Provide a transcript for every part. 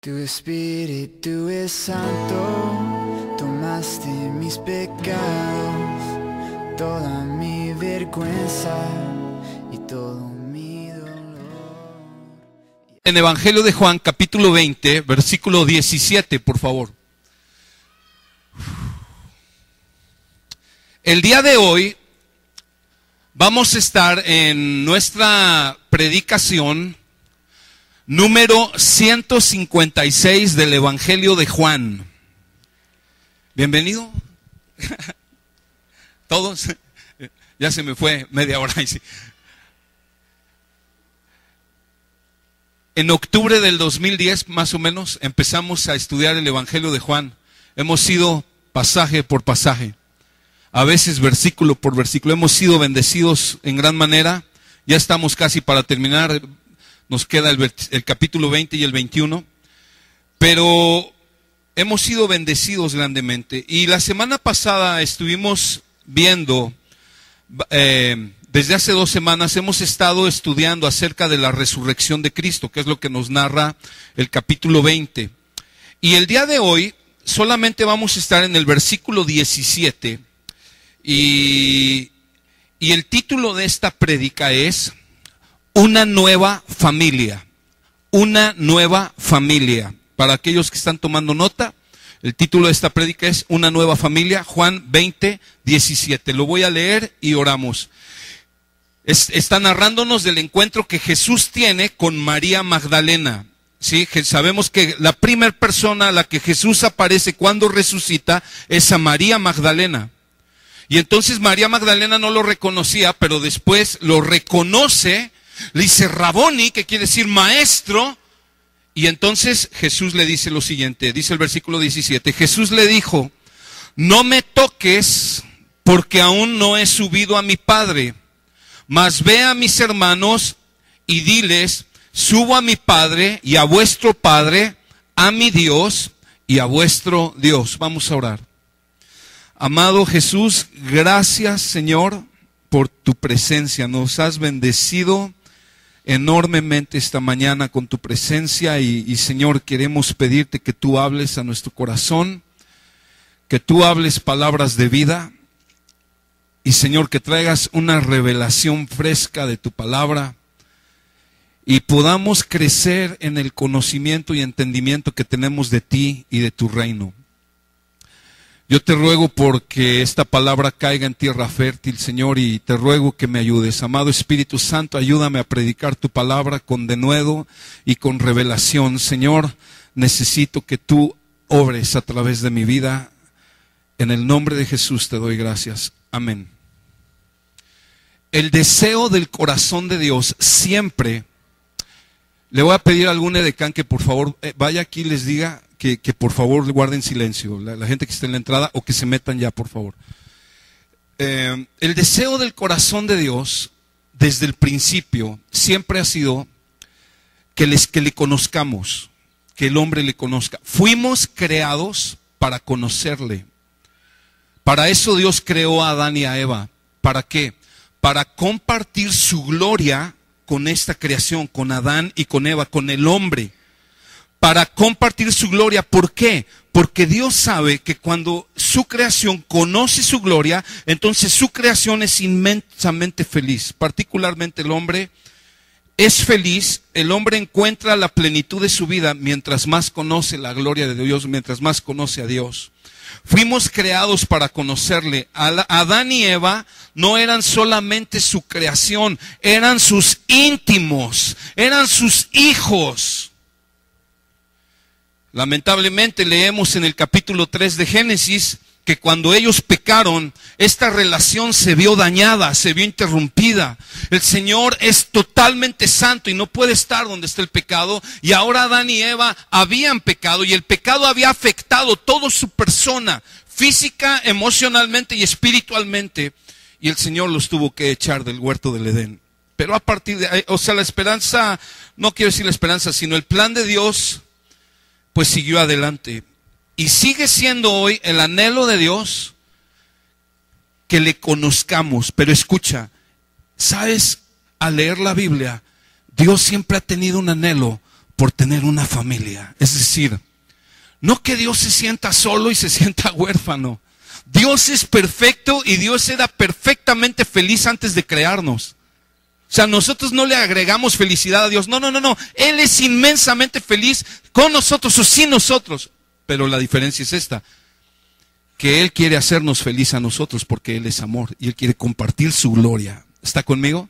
Tu espíritu es santo, tomaste mis pecados, toda mi vergüenza y todo mi dolor. En Evangelio de Juan, capítulo 20, versículo 17, por favor. El día de hoy vamos a estar en nuestra predicación número 156 del Evangelio de Juan. Bienvenido. Todos. Ya se me fue media hora. En octubre del 2010, más o menos, empezamos a estudiar el Evangelio de Juan. Hemos ido pasaje por pasaje, a veces versículo por versículo. Hemos sido bendecidos en gran manera. Ya estamos casi para terminar. Nos queda el capítulo 20 y el 21. Pero hemos sido bendecidos grandemente. Y la semana pasada estuvimos viendo, desde hace 2 semanas, hemos estado estudiando acerca de la resurrección de Cristo, que es lo que nos narra el capítulo 20. Y el día de hoy solamente vamos a estar en el versículo 17. Y el título de esta prédica es Una nueva familia. Una nueva familia. Para aquellos que están tomando nota, el título de esta prédica es Una nueva familia, Juan 20, 17. Lo voy a leer y oramos. Está narrándonos del encuentro que Jesús tiene con María Magdalena. ¿Sí? Sabemos que la primera persona a la que Jesús aparece cuando resucita es a María Magdalena. Y entonces María Magdalena no lo reconocía, pero después lo reconoce. Le dice Raboni, que quiere decir maestro. Y entonces Jesús le dice lo siguiente, dice el versículo 17. Jesús le dijo: no me toques, porque aún no he subido a mi Padre. Mas ve a mis hermanos y diles: subo a mi Padre y a vuestro Padre, a mi Dios y a vuestro Dios. Vamos a orar. Amado Jesús, gracias, Señor, por tu presencia. Nos has bendecido enormemente esta mañana con tu presencia y Señor, queremos pedirte que tú hables a nuestro corazón, que tú hables palabras de vida y Señor, que traigas una revelación fresca de tu palabra y podamos crecer en el conocimiento y entendimiento que tenemos de ti y de tu reino. Yo te ruego porque esta palabra caiga en tierra fértil, Señor, y te ruego que me ayudes. Amado Espíritu Santo, ayúdame a predicar tu palabra con denuedo y con revelación. Señor, necesito que tú obres a través de mi vida. En el nombre de Jesús te doy gracias. Amén. El deseo del corazón de Dios siempre. Le voy a pedir a algún edecán que por favor vaya aquí y les diga que por favor guarden silencio, la gente que esté en la entrada, o que se metan ya, por favor. El deseo del corazón de Dios, desde el principio, siempre ha sido que le conozcamos, que el hombre le conozca. Fuimos creados para conocerle. Para eso Dios creó a Adán y a Eva. ¿Para qué? Para compartir su gloria con esta creación, con Adán y con Eva, con el hombre. Para compartir su gloria. ¿Por qué? Porque Dios sabe que cuando su creación conoce su gloria, entonces su creación es inmensamente feliz. Particularmente el hombre es feliz, el hombre encuentra la plenitud de su vida mientras más conoce la gloria de Dios, mientras más conoce a Dios. Fuimos creados para conocerle. Adán y Eva no eran solamente su creación, eran sus íntimos, eran sus hijos. Lamentablemente leemos en el capítulo 3 de Génesis que cuando ellos pecaron, esta relación se vio dañada, se vio interrumpida. El Señor es totalmente santo y no puede estar donde está el pecado. Y ahora Adán y Eva habían pecado y el pecado había afectado toda su persona, física, emocionalmente y espiritualmente. Y el Señor los tuvo que echar del huerto del Edén. Pero a partir de ahí, la esperanza, no quiero decir la esperanza, sino el plan de Dios, pues siguió adelante. Y sigue siendo hoy el anhelo de Dios que le conozcamos. Pero escucha, ¿sabes? Al leer la Biblia, Dios siempre ha tenido un anhelo por tener una familia. Es decir, no que Dios se sienta solo y se sienta huérfano. Dios es perfecto y Dios era perfectamente feliz antes de crearnos. O sea, nosotros no le agregamos felicidad a Dios. No. Él es inmensamente feliz con nosotros o sin nosotros. Pero la diferencia es esta, que Él quiere hacernos feliz a nosotros porque Él es amor y Él quiere compartir su gloria. ¿Está conmigo?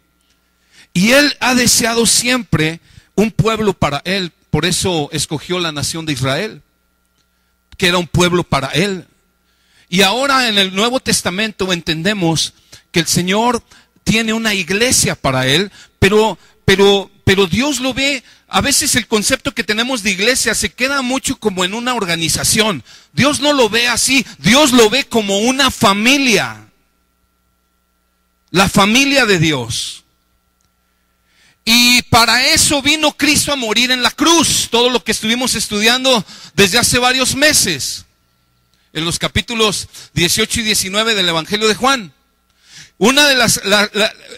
Y Él ha deseado siempre un pueblo para Él. Por eso escogió la nación de Israel, que era un pueblo para Él. Y ahora en el Nuevo Testamento entendemos que el Señor tiene una iglesia para Él, pero Dios lo ve. A veces el concepto que tenemos de iglesia se queda mucho como en una organización. Dios no lo ve así, Dios lo ve como una familia. La familia de Dios. Y para eso vino Cristo a morir en la cruz. Todo lo que estuvimos estudiando desde hace varios meses. En los capítulos 18 y 19 del Evangelio de Juan. Una de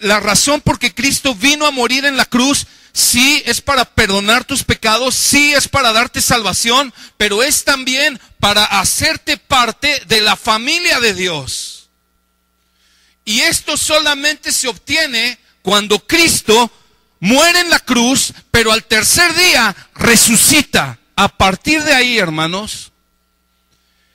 la razón por que Cristo vino a morir en la cruz, sí es para perdonar tus pecados, sí es para darte salvación, pero es también para hacerte parte de la familia de Dios. Y esto solamente se obtiene cuando Cristo muere en la cruz, pero al tercer día resucita. A partir de ahí, hermanos,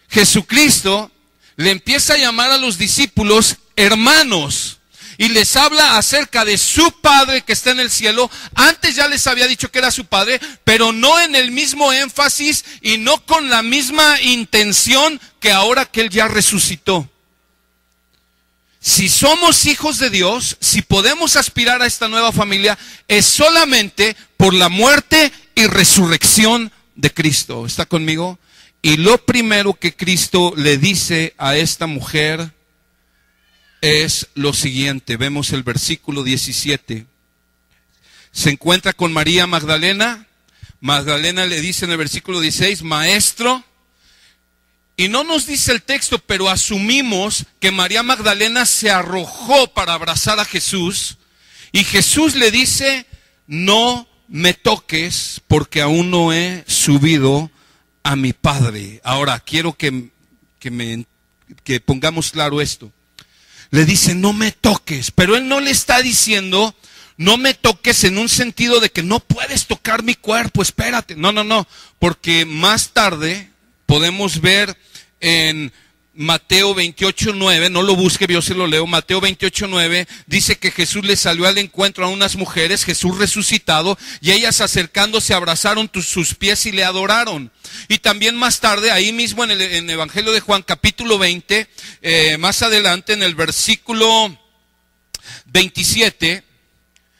Jesucristo le empieza a llamar a los discípulos hermanos y les habla acerca de su Padre que está en el cielo. Antes ya les había dicho que era su Padre, pero no en el mismo énfasis y no con la misma intención que ahora que Él ya resucitó. Si somos hijos de Dios, si podemos aspirar a esta nueva familia, es solamente por la muerte y resurrección de Cristo. ¿Está conmigo? Y lo primero que Cristo le dice a esta mujer es lo siguiente. Vemos el versículo 17. Se encuentra con María Magdalena. Magdalena le dice en el versículo 16, Maestro. Y no nos dice el texto, pero asumimos que María Magdalena se arrojó para abrazar a Jesús. Y Jesús le dice, no me toques porque aún no he subido a mi Padre. Ahora, quiero que pongamos claro esto. Le dice, no me toques, pero Él no le está diciendo, no me toques en un sentido de que no puedes tocar mi cuerpo, espérate. No, porque más tarde podemos ver en Mateo 28:9, no lo busque, yo se lo leo. Mateo 28:9 dice que Jesús le salió al encuentro a unas mujeres, Jesús resucitado, y ellas acercándose abrazaron sus pies y le adoraron. Y también más tarde, ahí mismo en el Evangelio de Juan, capítulo 20, más adelante en el versículo 27,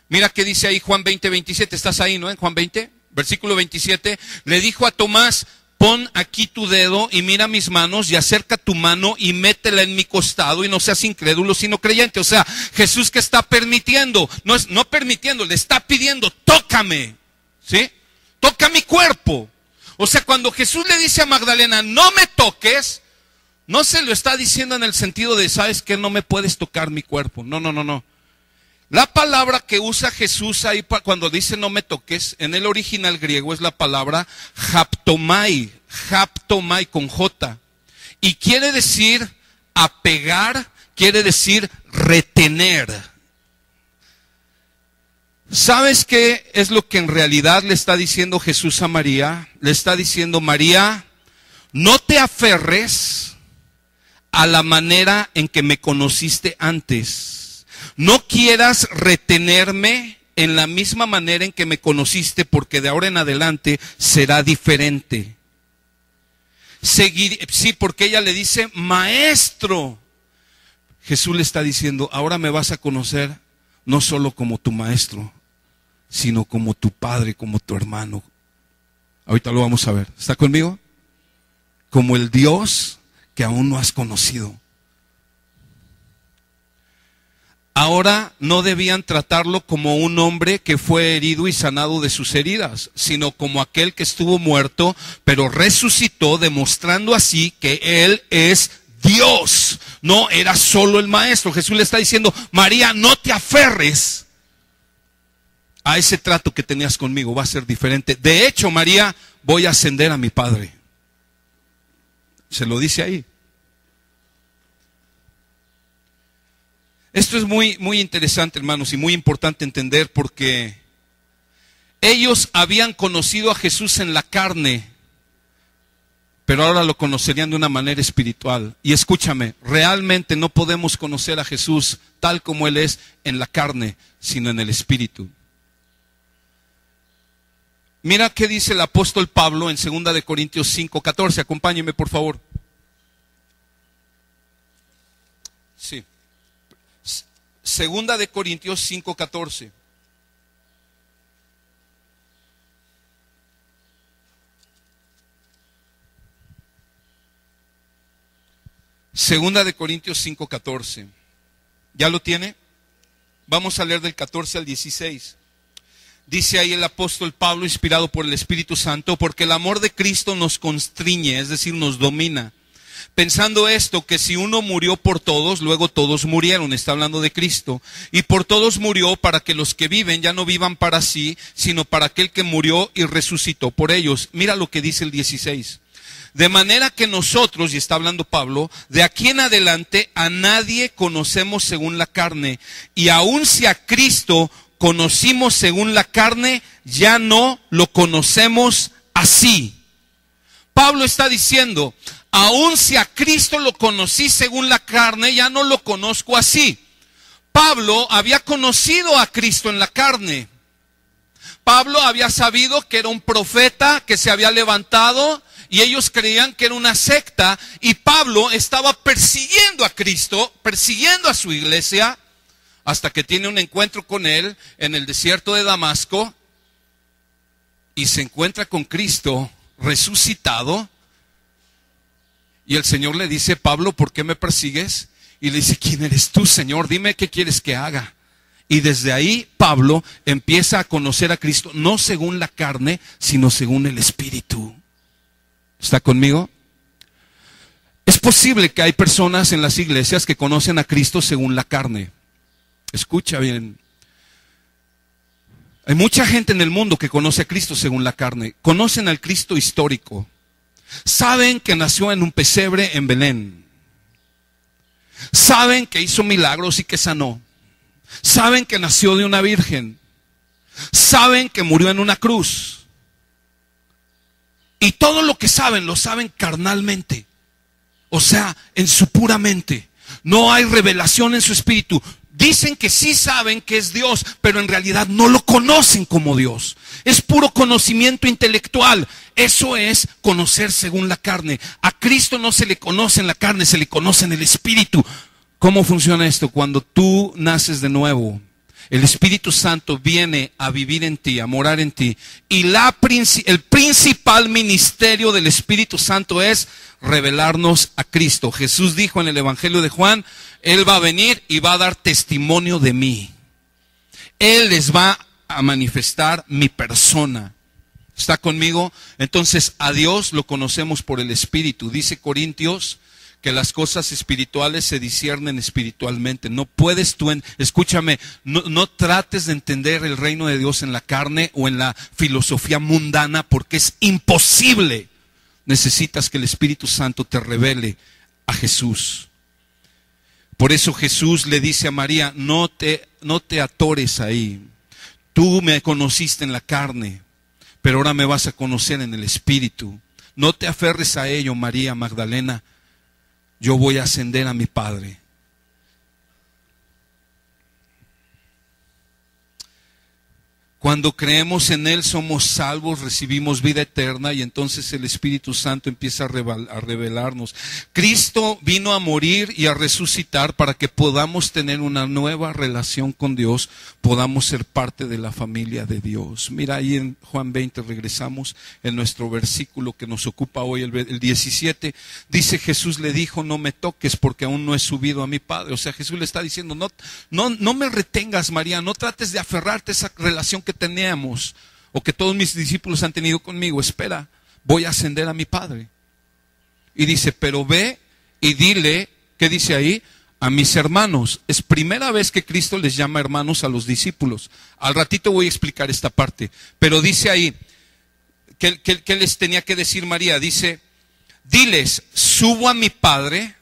mira qué dice ahí Juan 20:27, estás ahí, ¿no? En Juan 20, versículo 27, le dijo a Tomás, pon aquí tu dedo y mira mis manos y acerca tu mano y métela en mi costado y no seas incrédulo sino creyente. O sea, Jesús que está permitiendo, no permitiendo, le está pidiendo, tócame, ¿sí? Toca mi cuerpo. O sea, cuando Jesús le dice a Magdalena, no me toques, no se lo está diciendo en el sentido de, ¿sabes qué? No me puedes tocar mi cuerpo. No. La palabra que usa Jesús ahí cuando dice no me toques, en el original griego es la palabra haptomai con J. Y quiere decir apegar, quiere decir retener. ¿Sabes qué es lo que en realidad le está diciendo Jesús a María? Le está diciendo, María, no te aferres a la manera en que me conociste antes. No quieras retenerme en la misma manera en que me conociste, porque de ahora en adelante será diferente. Sí, porque ella le dice, Maestro. Jesús le está diciendo, ahora me vas a conocer no solo como tu maestro, sino como tu padre, como tu hermano. Ahorita lo vamos a ver. ¿Está conmigo? Como el Dios que aún no has conocido. Ahora no debían tratarlo como un hombre que fue herido y sanado de sus heridas, sino como aquel que estuvo muerto, pero resucitó, demostrando así que Él es Dios. No era solo el maestro. Jesús le está diciendo, María, no te aferres a ese trato que tenías conmigo va a ser diferente. De hecho, María, voy a ascender a mi Padre. Se lo dice ahí. Esto es muy, muy interesante, hermanos, y muy importante entender, porque ellos habían conocido a Jesús en la carne, pero ahora lo conocerían de una manera espiritual. Y escúchame, realmente no podemos conocer a Jesús tal como Él es en la carne, sino en el espíritu. Mira qué dice el apóstol Pablo en 2 de Corintios 5:14. Acompáñeme, por favor. Sí. 2 de Corintios 5:14. Segunda de Corintios 5:14. ¿Ya lo tiene? Vamos a leer del 14 al 16. Dice ahí el apóstol Pablo, inspirado por el Espíritu Santo: porque el amor de Cristo nos constriñe, es decir, nos domina, pensando esto, que si uno murió por todos, luego todos murieron. Está hablando de Cristo. Y por todos murió, para que los que viven ya no vivan para sí, sino para aquel que murió y resucitó por ellos. Mira lo que dice el 16. De manera que nosotros, y está hablando Pablo, de aquí en adelante a nadie conocemos según la carne. Y aun si a Cristo conocimos según la carne, ya no lo conocemos así. Pablo está diciendo, aun si a Cristo lo conocí según la carne, ya no lo conozco así. Pablo había conocido a Cristo en la carne. Pablo había sabido que era un profeta que se había levantado, y ellos creían que era una secta, y Pablo estaba persiguiendo a Cristo, persiguiendo a su iglesia, hasta que tiene un encuentro con él en el desierto de Damasco, y se encuentra con Cristo resucitado, y el Señor le dice: Pablo, ¿por qué me persigues? Y le dice: ¿quién eres tú, Señor? Dime qué quieres que haga. Y desde ahí Pablo empieza a conocer a Cristo, no según la carne, sino según el Espíritu. ¿Está conmigo? Es posible que hay personas en las iglesias que conocen a Cristo según la carne. Escucha bien. Hay mucha gente en el mundo que conoce a Cristo según la carne. Conocen al Cristo histórico. Saben que nació en un pesebre en Belén. Saben que hizo milagros y que sanó. Saben que nació de una virgen. Saben que murió en una cruz. Y todo lo que saben, lo saben carnalmente. O sea, en su pura mente. No hay revelación en su espíritu. Dicen que sí saben que es Dios, pero en realidad no lo conocen como Dios. Es puro conocimiento intelectual. Eso es conocer según la carne. A Cristo no se le conoce en la carne, se le conoce en el espíritu. ¿Cómo funciona esto? Cuando tú naces de nuevo, el Espíritu Santo viene a vivir en ti, a morar en ti. Y el principal ministerio del Espíritu Santo es revelarnos a Cristo. Jesús dijo en el Evangelio de Juan: Él va a venir y va a dar testimonio de mí. Él les va a manifestar mi persona. ¿Está conmigo? Entonces a Dios lo conocemos por el Espíritu. Dice Corintios que las cosas espirituales se disciernen espiritualmente. No puedes tú, escúchame, no trates de entender el reino de Dios en la carne o en la filosofía mundana, porque es imposible. Necesitas que el Espíritu Santo te revele a Jesús. Por eso Jesús le dice a María: no te atores ahí. Tú me conociste en la carne, pero ahora me vas a conocer en el Espíritu. No te aferres a ello, María Magdalena. Yo voy a ascender a mi Padre. Cuando creemos en Él somos salvos, recibimos vida eterna, y entonces el Espíritu Santo empieza a revelarnos. Cristo vino a morir y a resucitar para que podamos tener una nueva relación con Dios, podamos ser parte de la familia de Dios. Mira ahí en Juan 20, regresamos en nuestro versículo que nos ocupa hoy, el 17. Dice: Jesús le dijo: no me toques, porque aún no he subido a mi Padre. O sea, Jesús le está diciendo: no me retengas, María, no trates de aferrarte a esa relación que teníamos o que todos mis discípulos han tenido conmigo. Espera, voy a ascender a mi Padre. Y dice: pero ve y dile, ¿qué dice ahí? a mis hermanos. Es primera vez que Cristo les llama hermanos a los discípulos. Al ratito voy a explicar esta parte. Pero dice ahí, ¿qué les tenía que decir María? Dice, diles, subo a mi Padre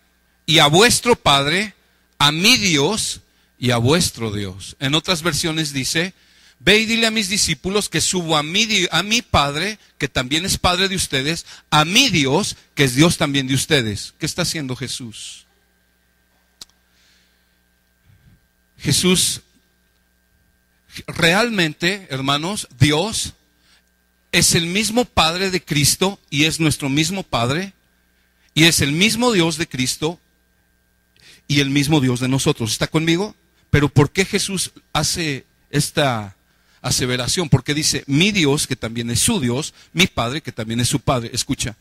y a vuestro Padre, a mi Dios y a vuestro Dios. En otras versiones dice, ve y dile a mis discípulos que subo a mi Padre, que también es Padre de ustedes, a mi Dios, que es Dios también de ustedes. ¿Qué está haciendo Jesús? Jesús, realmente, hermanos, Dios es el mismo Padre de Cristo y es nuestro mismo Padre, y es el mismo Dios de Cristo y el mismo Dios de nosotros. ¿Está conmigo? Pero ¿por qué Jesús hace esta aseveración? Porque dice, mi Dios, que también es su Dios, mi Padre, que también es su Padre. Escucha,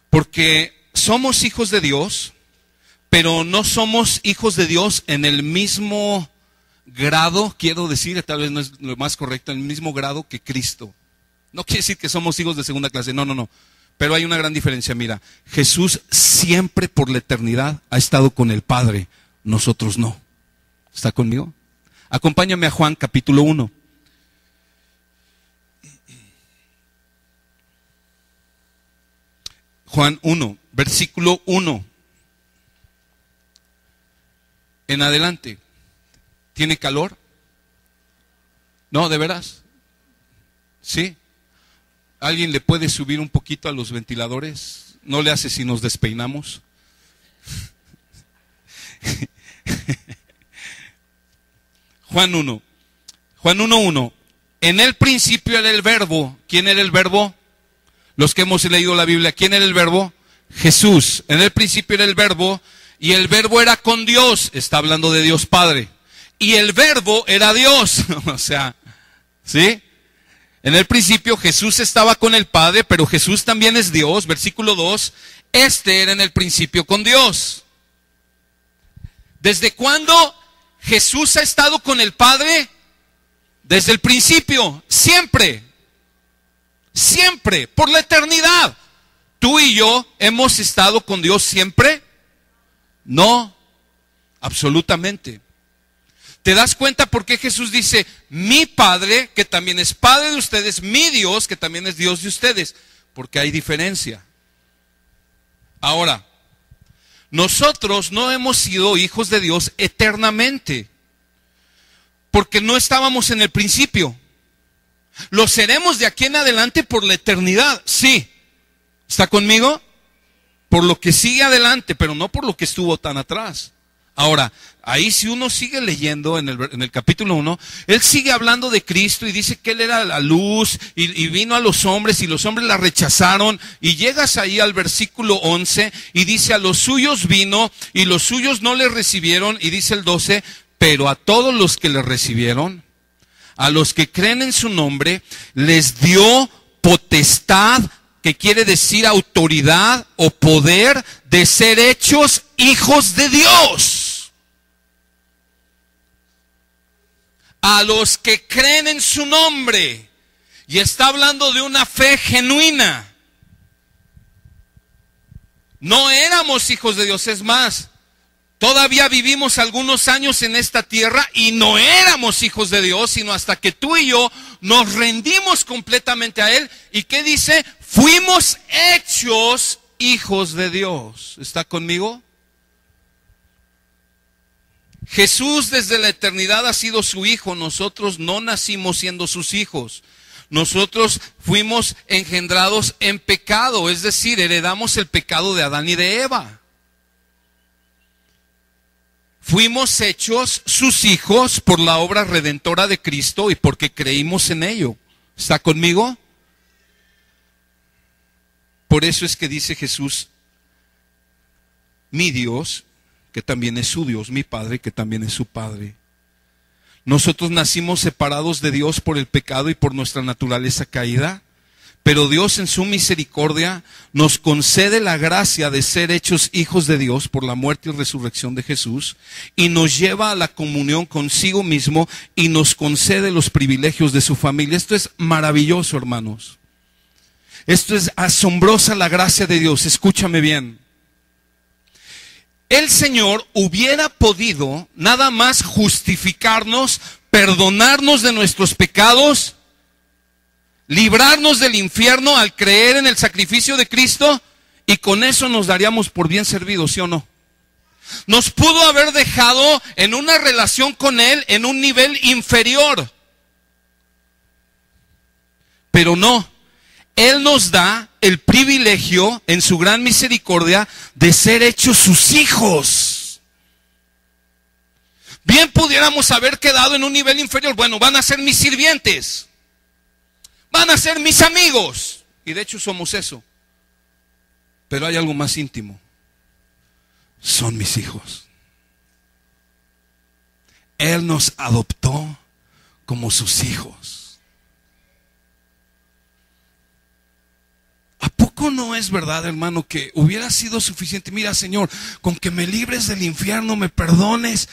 porque somos hijos de Dios, pero no somos hijos de Dios en el mismo grado, quiero decir, tal vez no es lo más correcto, en el mismo grado que Cristo. No quiere decir que somos hijos de segunda clase, no. Pero hay una gran diferencia, mira, Jesús siempre por la eternidad ha estado con el Padre, nosotros no. ¿Está conmigo? Acompáñame a Juan capítulo 1. Juan 1, versículo 1. En adelante. ¿Tiene calor? No, ¿de veras? ¿Sí? ¿Alguien le puede subir un poquito a los ventiladores? ¿No le hace si nos despeinamos? Juan 1. Juan 1:1. En el principio era el verbo. ¿Quién era el verbo? Los que hemos leído la Biblia. ¿Quién era el verbo? Jesús. En el principio era el verbo. Y el verbo era con Dios. Está hablando de Dios Padre. Y el verbo era Dios. O sea, ¿sí? En el principio Jesús estaba con el Padre, pero Jesús también es Dios. Versículo 2. Este era en el principio con Dios. ¿Desde cuándo Jesús ha estado con el Padre? Desde el principio. Siempre. Siempre. Por la eternidad. ¿Tú y yo hemos estado con Dios siempre? No. Absolutamente. ¿Te das cuenta por qué Jesús dice, mi Padre, que también es Padre de ustedes, mi Dios, que también es Dios de ustedes? Porque hay diferencia. Ahora, nosotros no hemos sido hijos de Dios eternamente, porque no estábamos en el principio. Lo seremos de aquí en adelante por la eternidad, sí. ¿Está conmigo? Por lo que sigue adelante, pero no por lo que estuvo tan atrás. Ahora, ahí si uno sigue leyendo en el capítulo 1, él sigue hablando de Cristo y dice que él era la luz y vino a los hombres y los hombres la rechazaron. Y llegas ahí al versículo 11 y dice, a los suyos vino y los suyos no le recibieron. Y dice el 12, pero a todos los que le recibieron, a los que creen en su nombre, les dio potestad, que quiere decir autoridad o poder, de ser hechos hijos de Dios. A los que creen en su nombre. Y está hablando de una fe genuina. No éramos hijos de Dios, es más, todavía vivimos algunos años en esta tierra y no éramos hijos de Dios, sino hasta que tú y yo nos rendimos completamente a Él. ¿Y qué dice? Fuimos hechos hijos de Dios. ¿Está conmigo? Jesús desde la eternidad ha sido su hijo. Nosotros no nacimos siendo sus hijos. Nosotros fuimos engendrados en pecado, es decir, heredamos el pecado de Adán y de Eva. Fuimos hechos sus hijos por la obra redentora de Cristo y porque creímos en ello. ¿Está conmigo? Por eso es que dice Jesús, mi Dios, que también es su Dios, mi Padre, que también es su Padre. Nosotros nacimos separados de Dios por el pecado y por nuestra naturaleza caída, pero Dios en su misericordia nos concede la gracia de ser hechos hijos de Dios por la muerte y resurrección de Jesús, y nos lleva a la comunión consigo mismo y nos concede los privilegios de su familia. Esto es maravilloso, hermanos. Esto es asombrosa la gracia de Dios. Escúchame bien. el Señor hubiera podido nada más justificarnos, perdonarnos de nuestros pecados, librarnos del infierno al creer en el sacrificio de Cristo, y con eso nos daríamos por bien servidos, ¿sí o no? Nos pudo haber dejado en una relación con Él en un nivel inferior, pero no. Él nos da el privilegio, en su gran misericordia, de ser hechos sus hijos. Bien pudiéramos haber quedado en un nivel inferior. Bueno, van a ser mis sirvientes, van a ser mis amigos, y de hecho somos eso. Pero hay algo más íntimo: son mis hijos. Él nos adoptó como sus hijos. ¿A poco no es verdad, hermano, que hubiera sido suficiente? Mira, Señor, con que me libres del infierno, me perdones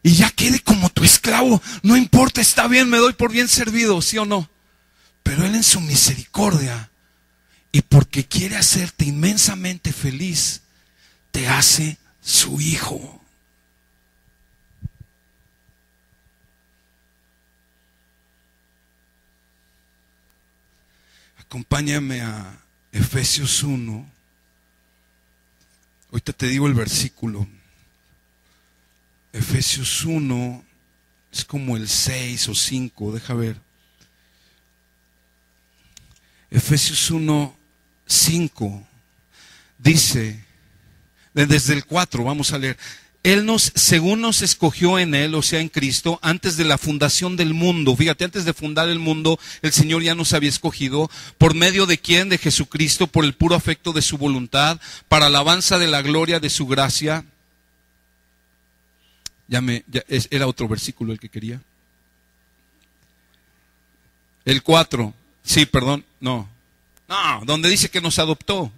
y ya quede como tu esclavo. No importa, está bien, me doy por bien servido, ¿sí o no? Pero Él en su misericordia, y porque quiere hacerte inmensamente feliz, te hace su hijo. Acompáñame a Efesios 1. Ahorita te digo el versículo. Efesios 1 es como el 6 o 5, deja ver. Efesios 1, 5 dice, desde el 4 vamos a leer: Él según nos escogió en Él, o sea en Cristo, antes de la fundación del mundo. Fíjate, antes de fundar el mundo, el Señor ya nos había escogido. ¿Por medio de quién? De Jesucristo, por el puro afecto de su voluntad, para alabanza de la gloria de su gracia. Era otro versículo el que quería. El 4, sí, perdón, no, donde dice que nos adoptó.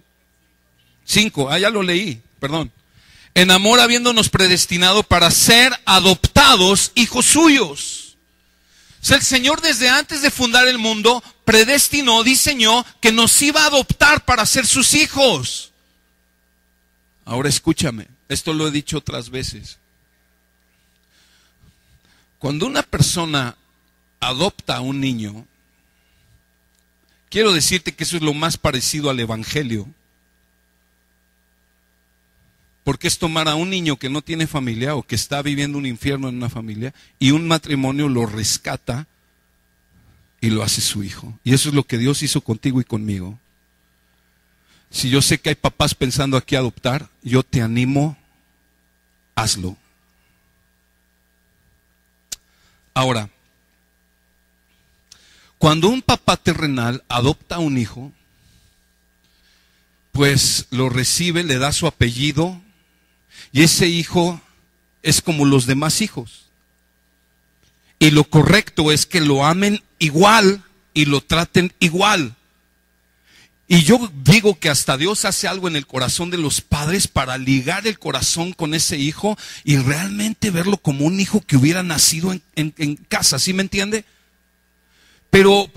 5, ya lo leí, perdón. En amor, habiéndonos predestinado para ser adoptados hijos suyos. O sea, el Señor desde antes de fundar el mundo predestinó, diseñó que nos iba a adoptar para ser sus hijos. Ahora escúchame, esto lo he dicho otras veces. Cuando una persona adopta a un niño, quiero decirte que eso es lo más parecido al evangelio. Porque es tomar a un niño que no tiene familia o que está viviendo un infierno en una familia, y un matrimonio lo rescata y lo hace su hijo. Y eso es lo que Dios hizo contigo y conmigo. Si yo sé que hay papás pensando aquí adoptar, yo te animo, hazlo. Ahora, cuando un papá terrenal adopta a un hijo, pues lo recibe, le da su apellido, y ese hijo es como los demás hijos. Y lo correcto es que lo amen igual y lo traten igual. Y yo digo que hasta Dios hace algo en el corazón de los padres para ligar el corazón con ese hijo y realmente verlo como un hijo que hubiera nacido en casa, ¿sí me entiende? Pero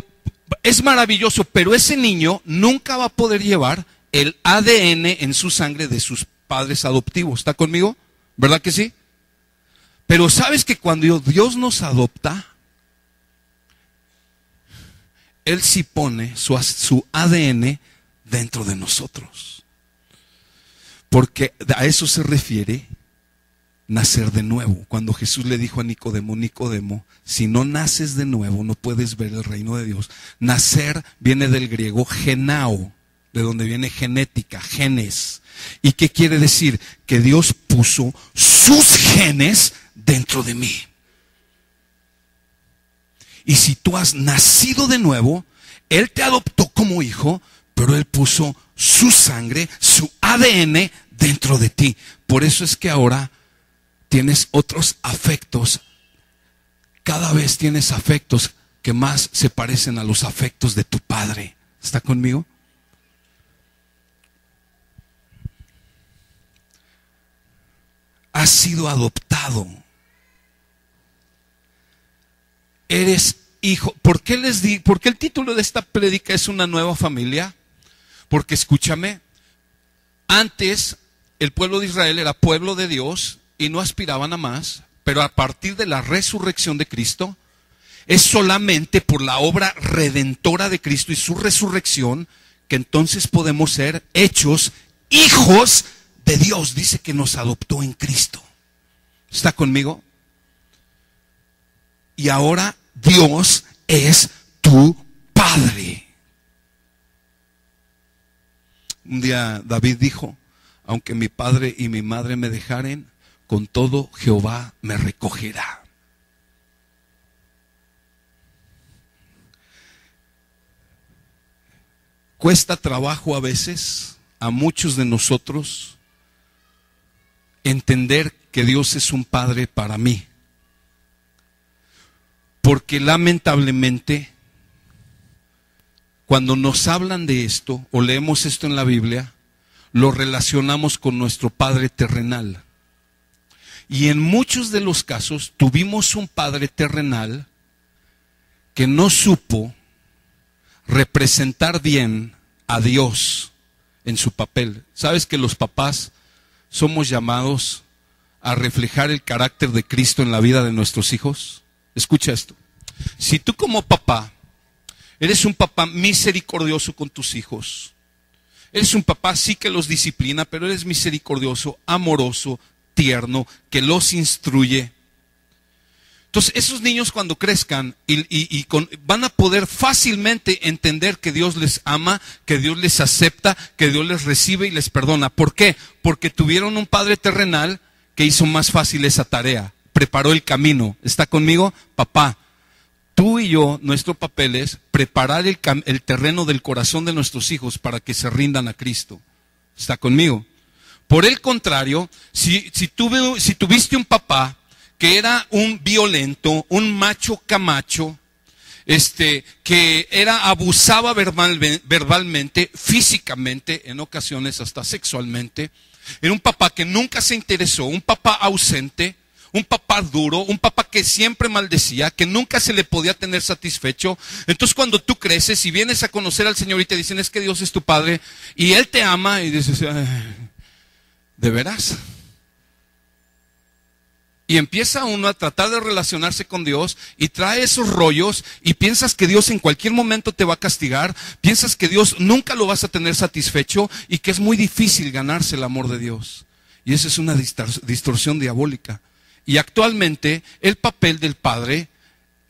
es maravilloso, pero ese niño nunca va a poder llevar el ADN en su sangre de sus padres adoptivos. ¿Está conmigo? ¿Verdad que sí? Pero sabes que cuando Dios nos adopta, Él sí pone su ADN dentro de nosotros. Porque a eso se refiere nacer de nuevo. Cuando Jesús le dijo a Nicodemo, Nicodemo, si no naces de nuevo, no puedes ver el reino de Dios. Nacer viene del griego genao, de donde viene genética, genes. ¿Y qué quiere decir? Que Dios puso sus genes dentro de mí. Y si tú has nacido de nuevo, Él te adoptó como hijo, pero Él puso su sangre, su ADN dentro de ti. Por eso es que ahora tienes otros afectos. Cada vez tienes afectos que más se parecen a los afectos de tu padre. ¿Está conmigo? Has sido adoptado. Eres hijo. ¿Por qué el título de esta prédica es una nueva familia? Porque escúchame, antes el pueblo de Israel era pueblo de Dios y no aspiraban a más, pero a partir de la resurrección de Cristo, es solamente por la obra redentora de Cristo y su resurrección que entonces podemos ser hechos hijos de Dios. Dice que nos adoptó en Cristo. ¿Está conmigo? Y ahora Dios es tu Padre. Un día David dijo: aunque mi padre y mi madre me dejaren, con todo Jehová me recogerá. Cuesta trabajo a veces a muchos de nosotros entender que Dios es un Padre para mí, porque lamentablemente cuando nos hablan de esto o leemos esto en la Biblia, lo relacionamos con nuestro Padre terrenal. Y en muchos de los casos tuvimos un Padre terrenal que no supo representar bien a Dios en su papel. ¿Sabes que los papás somos llamados a reflejar el carácter de Cristo en la vida de nuestros hijos? Escucha esto. Si tú como papá eres un papá misericordioso con tus hijos, eres un papá sí que los disciplina, pero eres misericordioso, amoroso, tierno, que los instruye. Entonces esos niños cuando crezcan van a poder fácilmente entender que Dios les ama, que Dios les acepta, que Dios les recibe y les perdona. ¿Por qué? Porque tuvieron un Padre terrenal que hizo más fácil esa tarea, preparó el camino. ¿Está conmigo? Papá, tú y yo, nuestro papel es preparar el terreno del corazón de nuestros hijos para que se rindan a Cristo. ¿Está conmigo? Por el contrario, si tuviste un papá que era un violento, un macho camacho, que abusaba verbalmente, físicamente, en ocasiones hasta sexualmente, era un papá que nunca se interesó, un papá ausente, un papá duro, un papá que siempre maldecía, que nunca se le podía tener satisfecho. Entonces cuando tú creces y vienes a conocer al Señor y te dicen: es que Dios es tu Padre y Él te ama, y dices: ¿de veras? Y empieza uno a tratar de relacionarse con Dios y trae esos rollos y piensas que Dios en cualquier momento te va a castigar, piensas que Dios nunca lo vas a tener satisfecho y que es muy difícil ganarse el amor de Dios. Y esa es una distorsión diabólica. Y actualmente el papel del padre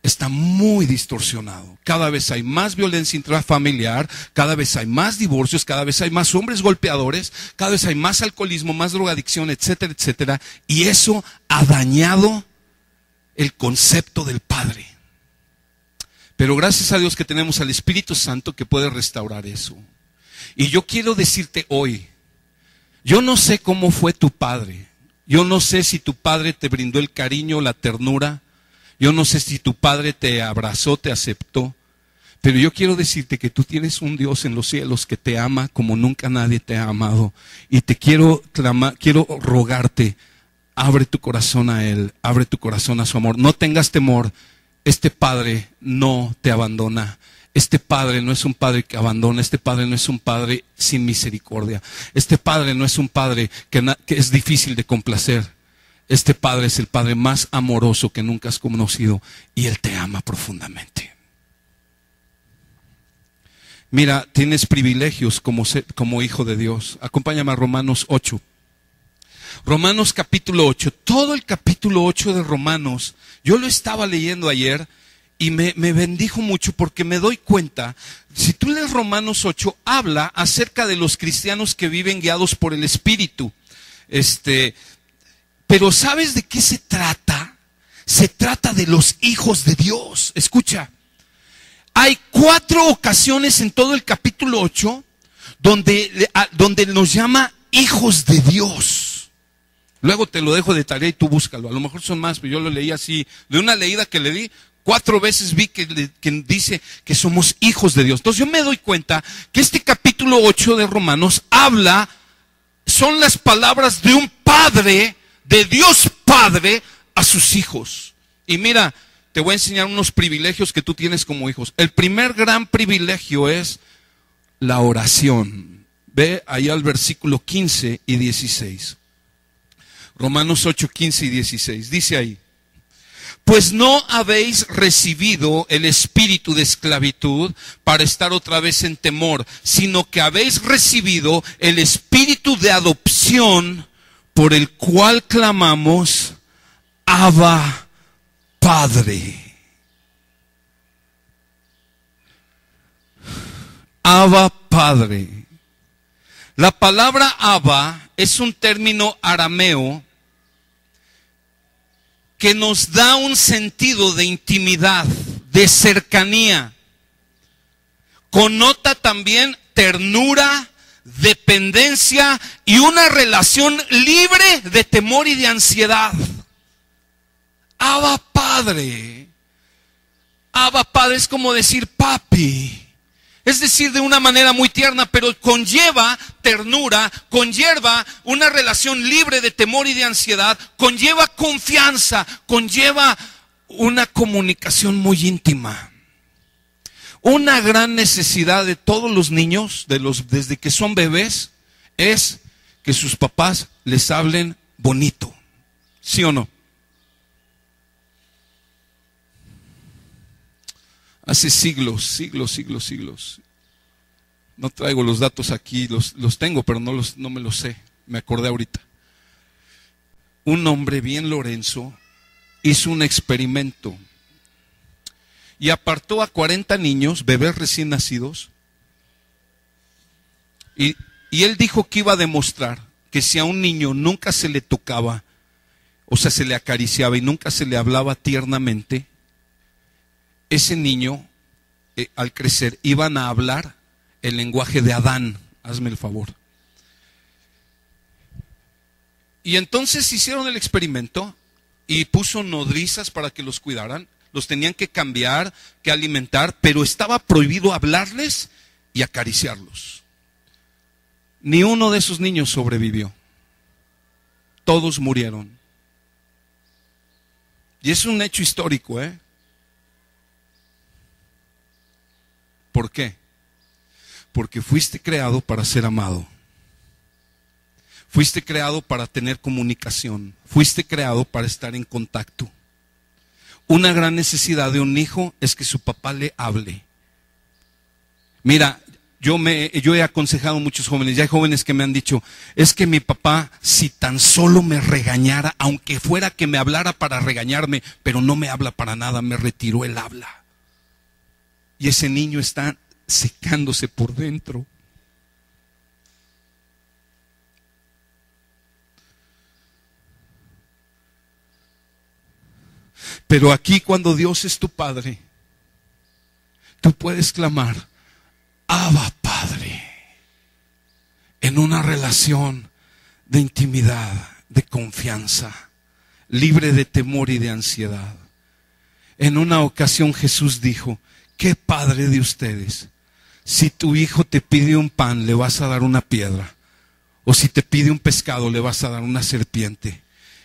está muy distorsionado. Cada vez hay más violencia intrafamiliar, cada vez hay más divorcios, cada vez hay más hombres golpeadores, cada vez hay más alcoholismo, más drogadicción, etcétera, etcétera. Y eso ha dañado el concepto del Padre. Pero gracias a Dios que tenemos al Espíritu Santo que puede restaurar eso. Y yo quiero decirte hoy, yo no sé cómo fue tu padre. Yo no sé si tu padre te brindó el cariño, la ternura. Yo no sé si tu padre te abrazó, te aceptó, pero yo quiero decirte que tú tienes un Dios en los cielos que te ama como nunca nadie te ha amado. Y te quiero rogarte, abre tu corazón a Él, abre tu corazón a su amor. No tengas temor, este Padre no te abandona. Este Padre no es un Padre que abandona, este Padre no es un Padre sin misericordia. Este Padre no es un Padre que es difícil de complacer. Este Padre es el Padre más amoroso que nunca has conocido y Él te ama profundamente. Mira, tienes privilegios como hijo de Dios. Acompáñame a Romanos 8. Romanos capítulo 8. Todo el capítulo 8 de Romanos, yo lo estaba leyendo ayer y me bendijo mucho porque me doy cuenta, si tú lees Romanos 8, habla acerca de los cristianos que viven guiados por el Espíritu. Pero ¿sabes de qué se trata? Se trata de los hijos de Dios. Escucha, hay 4 ocasiones en todo el capítulo 8 donde nos llama hijos de Dios. Luego te lo dejo de tarea y tú búscalo. A lo mejor son más, pero yo lo leí así. De una leída que le di, 4 veces vi que dice que somos hijos de Dios. Entonces yo me doy cuenta que este capítulo 8 de Romanos son las palabras de un padre, de Dios Padre a sus hijos. Y mira, te voy a enseñar unos privilegios que tú tienes como hijos. El primer gran privilegio es la oración. Ve ahí al versículo 15 y 16. Romanos 8, 15 y 16. Dice ahí: pues no habéis recibido el espíritu de esclavitud para estar otra vez en temor, sino que habéis recibido el espíritu de adopción, por el cual clamamos: Abba, Padre. Abba, Padre. La palabra Abba es un término arameo que nos da un sentido de intimidad, de cercanía. Connota también ternura, dependencia y una relación libre de temor y de ansiedad. Abba Padre. Abba Padre es como decir papi. Es decir, de una manera muy tierna, pero conlleva ternura, conlleva una relación libre de temor y de ansiedad, conlleva confianza, conlleva una comunicación muy íntima. Una gran necesidad de todos los niños, desde que son bebés, es que sus papás les hablen bonito. ¿Sí o no? Hace siglos. No traigo los datos aquí, los tengo, pero no me los sé. Me acordé ahorita. Un hombre bien Lorenzo hizo un experimento y apartó a 40 niños, bebés recién nacidos, y él dijo que iba a demostrar que si a un niño nunca se le tocaba, o sea, se le acariciaba y nunca se le hablaba tiernamente, ese niño, al crecer, iban a hablar el lenguaje de Adán. Hazme el favor. Y entonces hicieron el experimento y puso nodrizas para que los cuidaran. Los tenían que cambiar, que alimentar, pero estaba prohibido hablarles y acariciarlos. Ni uno de esos niños sobrevivió. Todos murieron. Y es un hecho histórico, ¿eh? ¿Por qué? Porque fuiste creado para ser amado. Fuiste creado para tener comunicación. Fuiste creado para estar en contacto. Una gran necesidad de un hijo es que su papá le hable. Mira, yo he aconsejado a muchos jóvenes, ya hay jóvenes que me han dicho, es que mi papá, si tan solo me regañara, aunque fuera que me hablara para regañarme, pero no me habla para nada, me retiró el habla. Y ese niño está secándose por dentro. Pero aquí, cuando Dios es tu Padre, tú puedes clamar: Abba Padre, en una relación de intimidad, de confianza, libre de temor y de ansiedad. En una ocasión Jesús dijo: ¿qué padre de ustedes, si tu hijo te pide un pan, le vas a dar una piedra? O si te pide un pescado, le vas a dar una serpiente.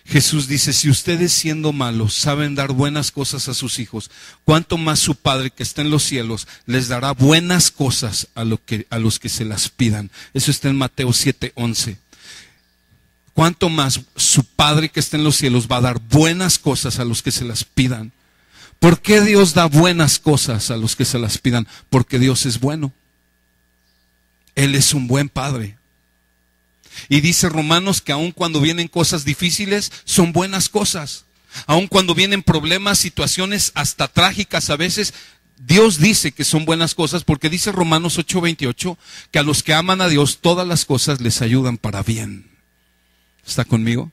Jesús dice: si ustedes, siendo malos, saben dar buenas cosas a sus hijos, ¿cuánto más su Padre que está en los cielos les dará buenas cosas a los que se las pidan? Eso está en Mateo 7:11. ¿Cuánto más su Padre que está en los cielos va a dar buenas cosas a los que se las pidan? ¿Por qué Dios da buenas cosas a los que se las pidan? Porque Dios es bueno. Él es un buen Padre. Y dice Romanos que aun cuando vienen cosas difíciles, son buenas cosas. Aun cuando vienen problemas, situaciones hasta trágicas a veces, Dios dice que son buenas cosas, porque dice Romanos 8:28 que a los que aman a Dios todas las cosas les ayudan para bien. ¿Está conmigo?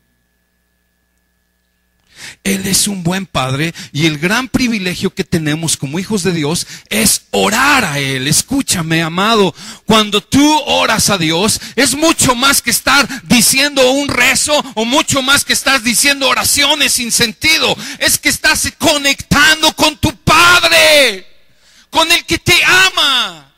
Él es un buen Padre y el gran privilegio que tenemos como hijos de Dios es orar a Él. Escúchame, amado, cuando tú oras a Dios es mucho más que estar diciendo un rezo o mucho más que estar diciendo oraciones sin sentido. Es que estás conectando con tu Padre, con el que te ama,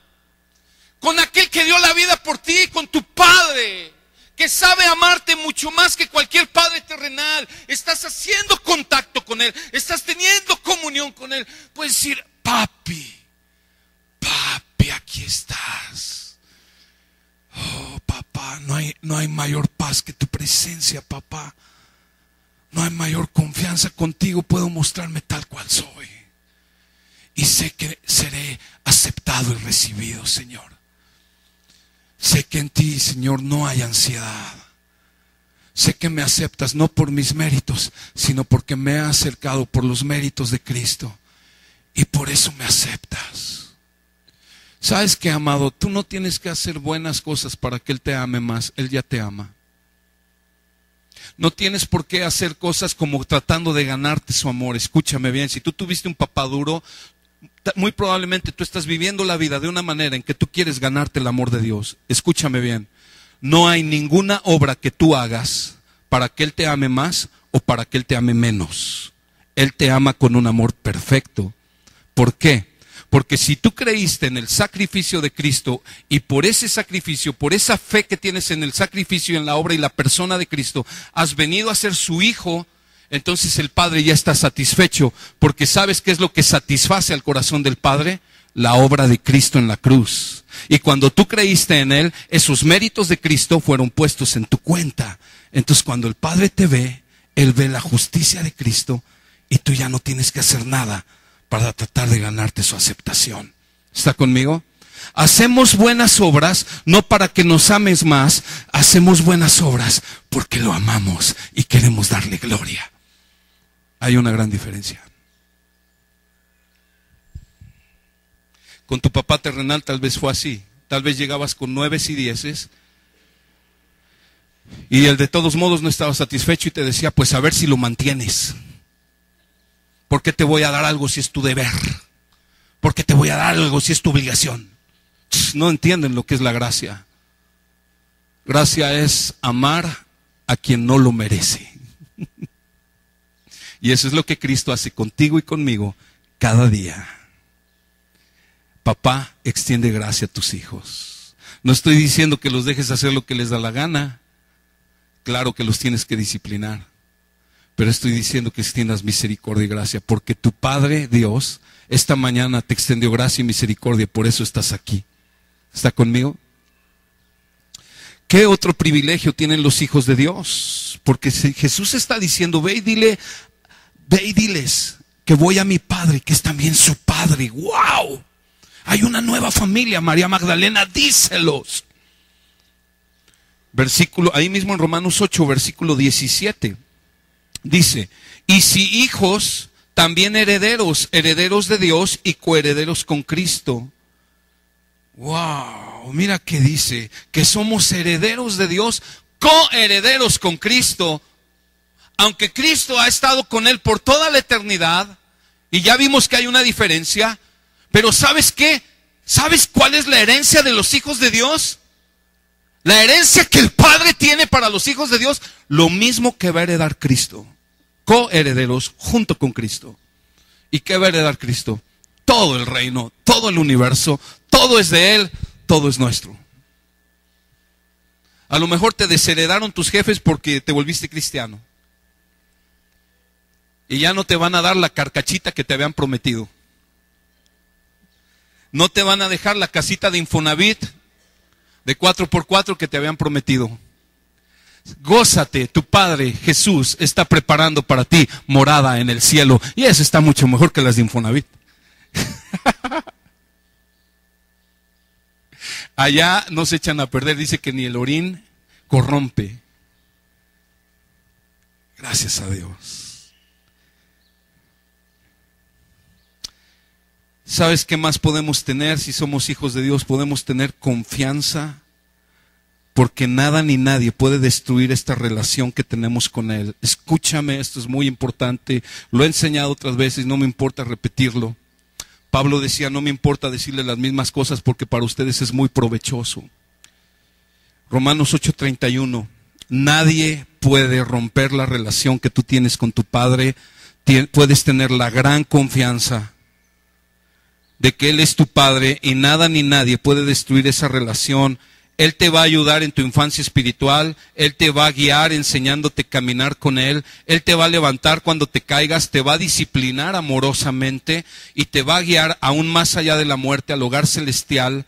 con aquel que dio la vida por ti, con tu Padre, que sabe amarte mucho más que cualquier padre terrenal. Estás haciendo contacto con Él, estás teniendo comunión con Él. Puedes decir: papi, papi, aquí estás. Oh, papá, no hay mayor paz que tu presencia, papá. No hay mayor confianza contigo. Puedo mostrarme tal cual soy. Y sé que seré aceptado y recibido, Señor. Sé que en ti, Señor, no hay ansiedad. Sé que me aceptas no por mis méritos, sino porque me he acercado por los méritos de Cristo. Y por eso me aceptas. ¿Sabes qué, amado? Tú no tienes que hacer buenas cosas para que Él te ame más. Él ya te ama. No tienes por qué hacer cosas como tratando de ganarte su amor. Escúchame bien, si tú tuviste un papá duro, muy probablemente tú estás viviendo la vida de una manera en que tú quieres ganarte el amor de Dios. Escúchame bien, no hay ninguna obra que tú hagas para que Él te ame más o para que Él te ame menos. Él te ama con un amor perfecto. ¿Por qué? Porque si tú creíste en el sacrificio de Cristo y por ese sacrificio, por esa fe que tienes en el sacrificio y en la obra y la persona de Cristo, has venido a ser su hijo, entonces el Padre ya está satisfecho, porque ¿sabes qué es lo que satisface al corazón del Padre? La obra de Cristo en la cruz. Y cuando tú creíste en Él, esos méritos de Cristo fueron puestos en tu cuenta. Entonces cuando el Padre te ve, Él ve la justicia de Cristo y tú ya no tienes que hacer nada para tratar de ganarte su aceptación. ¿Está conmigo? Hacemos buenas obras no para que nos ames más, hacemos buenas obras porque lo amamos y queremos darle gloria. Hay una gran diferencia. Con tu papá terrenal tal vez fue así. Tal vez llegabas con 9 y 10 y él de todos modos no estaba satisfecho y te decía, pues a ver si lo mantienes. ¿Por qué te voy a dar algo si es tu deber? ¿Por qué te voy a dar algo si es tu obligación? No entienden lo que es la gracia. Gracia es amar a quien no lo merece. Y eso es lo que Cristo hace contigo y conmigo cada día. Papá, extiende gracia a tus hijos. No estoy diciendo que los dejes hacer lo que les da la gana. Claro que los tienes que disciplinar. Pero estoy diciendo que extiendas misericordia y gracia, porque tu Padre Dios esta mañana te extendió gracia y misericordia, por eso estás aquí. ¿Está conmigo? ¿Qué otro privilegio tienen los hijos de Dios? Porque Jesús está diciendo, ve y diles que voy a mi Padre, que es también su Padre. ¡Wow! Hay una nueva familia, María Magdalena, díselos. Versículo, ahí mismo en Romanos 8, versículo 17. Dice, y si hijos, también herederos, herederos de Dios y coherederos con Cristo. Wow, mira que dice, que somos herederos de Dios, coherederos con Cristo. Aunque Cristo ha estado con Él por toda la eternidad, y ya vimos que hay una diferencia, pero ¿sabes qué? ¿Sabes cuál es la herencia de los hijos de Dios? La herencia que el Padre tiene para los hijos de Dios, lo mismo que va a heredar Cristo. Coherederos junto con Cristo. ¿Y qué va a heredar Cristo? Todo el reino, todo el universo, todo es de Él, todo es nuestro. A lo mejor te desheredaron tus jefes porque te volviste cristiano. Y ya no te van a dar la carcachita que te habían prometido. No te van a dejar la casita de Infonavit de 4x4 que te habían prometido. Gózate, tu Padre Jesús está preparando para ti morada en el cielo. Y eso está mucho mejor que las de Infonavit. Allá no se echan a perder, dice que ni el orín corrompe. Gracias a Dios. ¿Sabes qué más podemos tener si somos hijos de Dios? Podemos tener confianza, porque nada ni nadie puede destruir esta relación que tenemos con Él. Escúchame, esto es muy importante. Lo he enseñado otras veces, no me importa repetirlo. Pablo decía, no me importa decirle las mismas cosas porque para ustedes es muy provechoso. Romanos 8:31. Nadie puede romper la relación que tú tienes con tu Padre. Puedes tener la gran confianza de que Él es tu Padre y nada ni nadie puede destruir esa relación. Él te va a ayudar en tu infancia espiritual, Él te va a guiar enseñándote a caminar con Él, Él te va a levantar cuando te caigas, te va a disciplinar amorosamente y te va a guiar aún más allá de la muerte al hogar celestial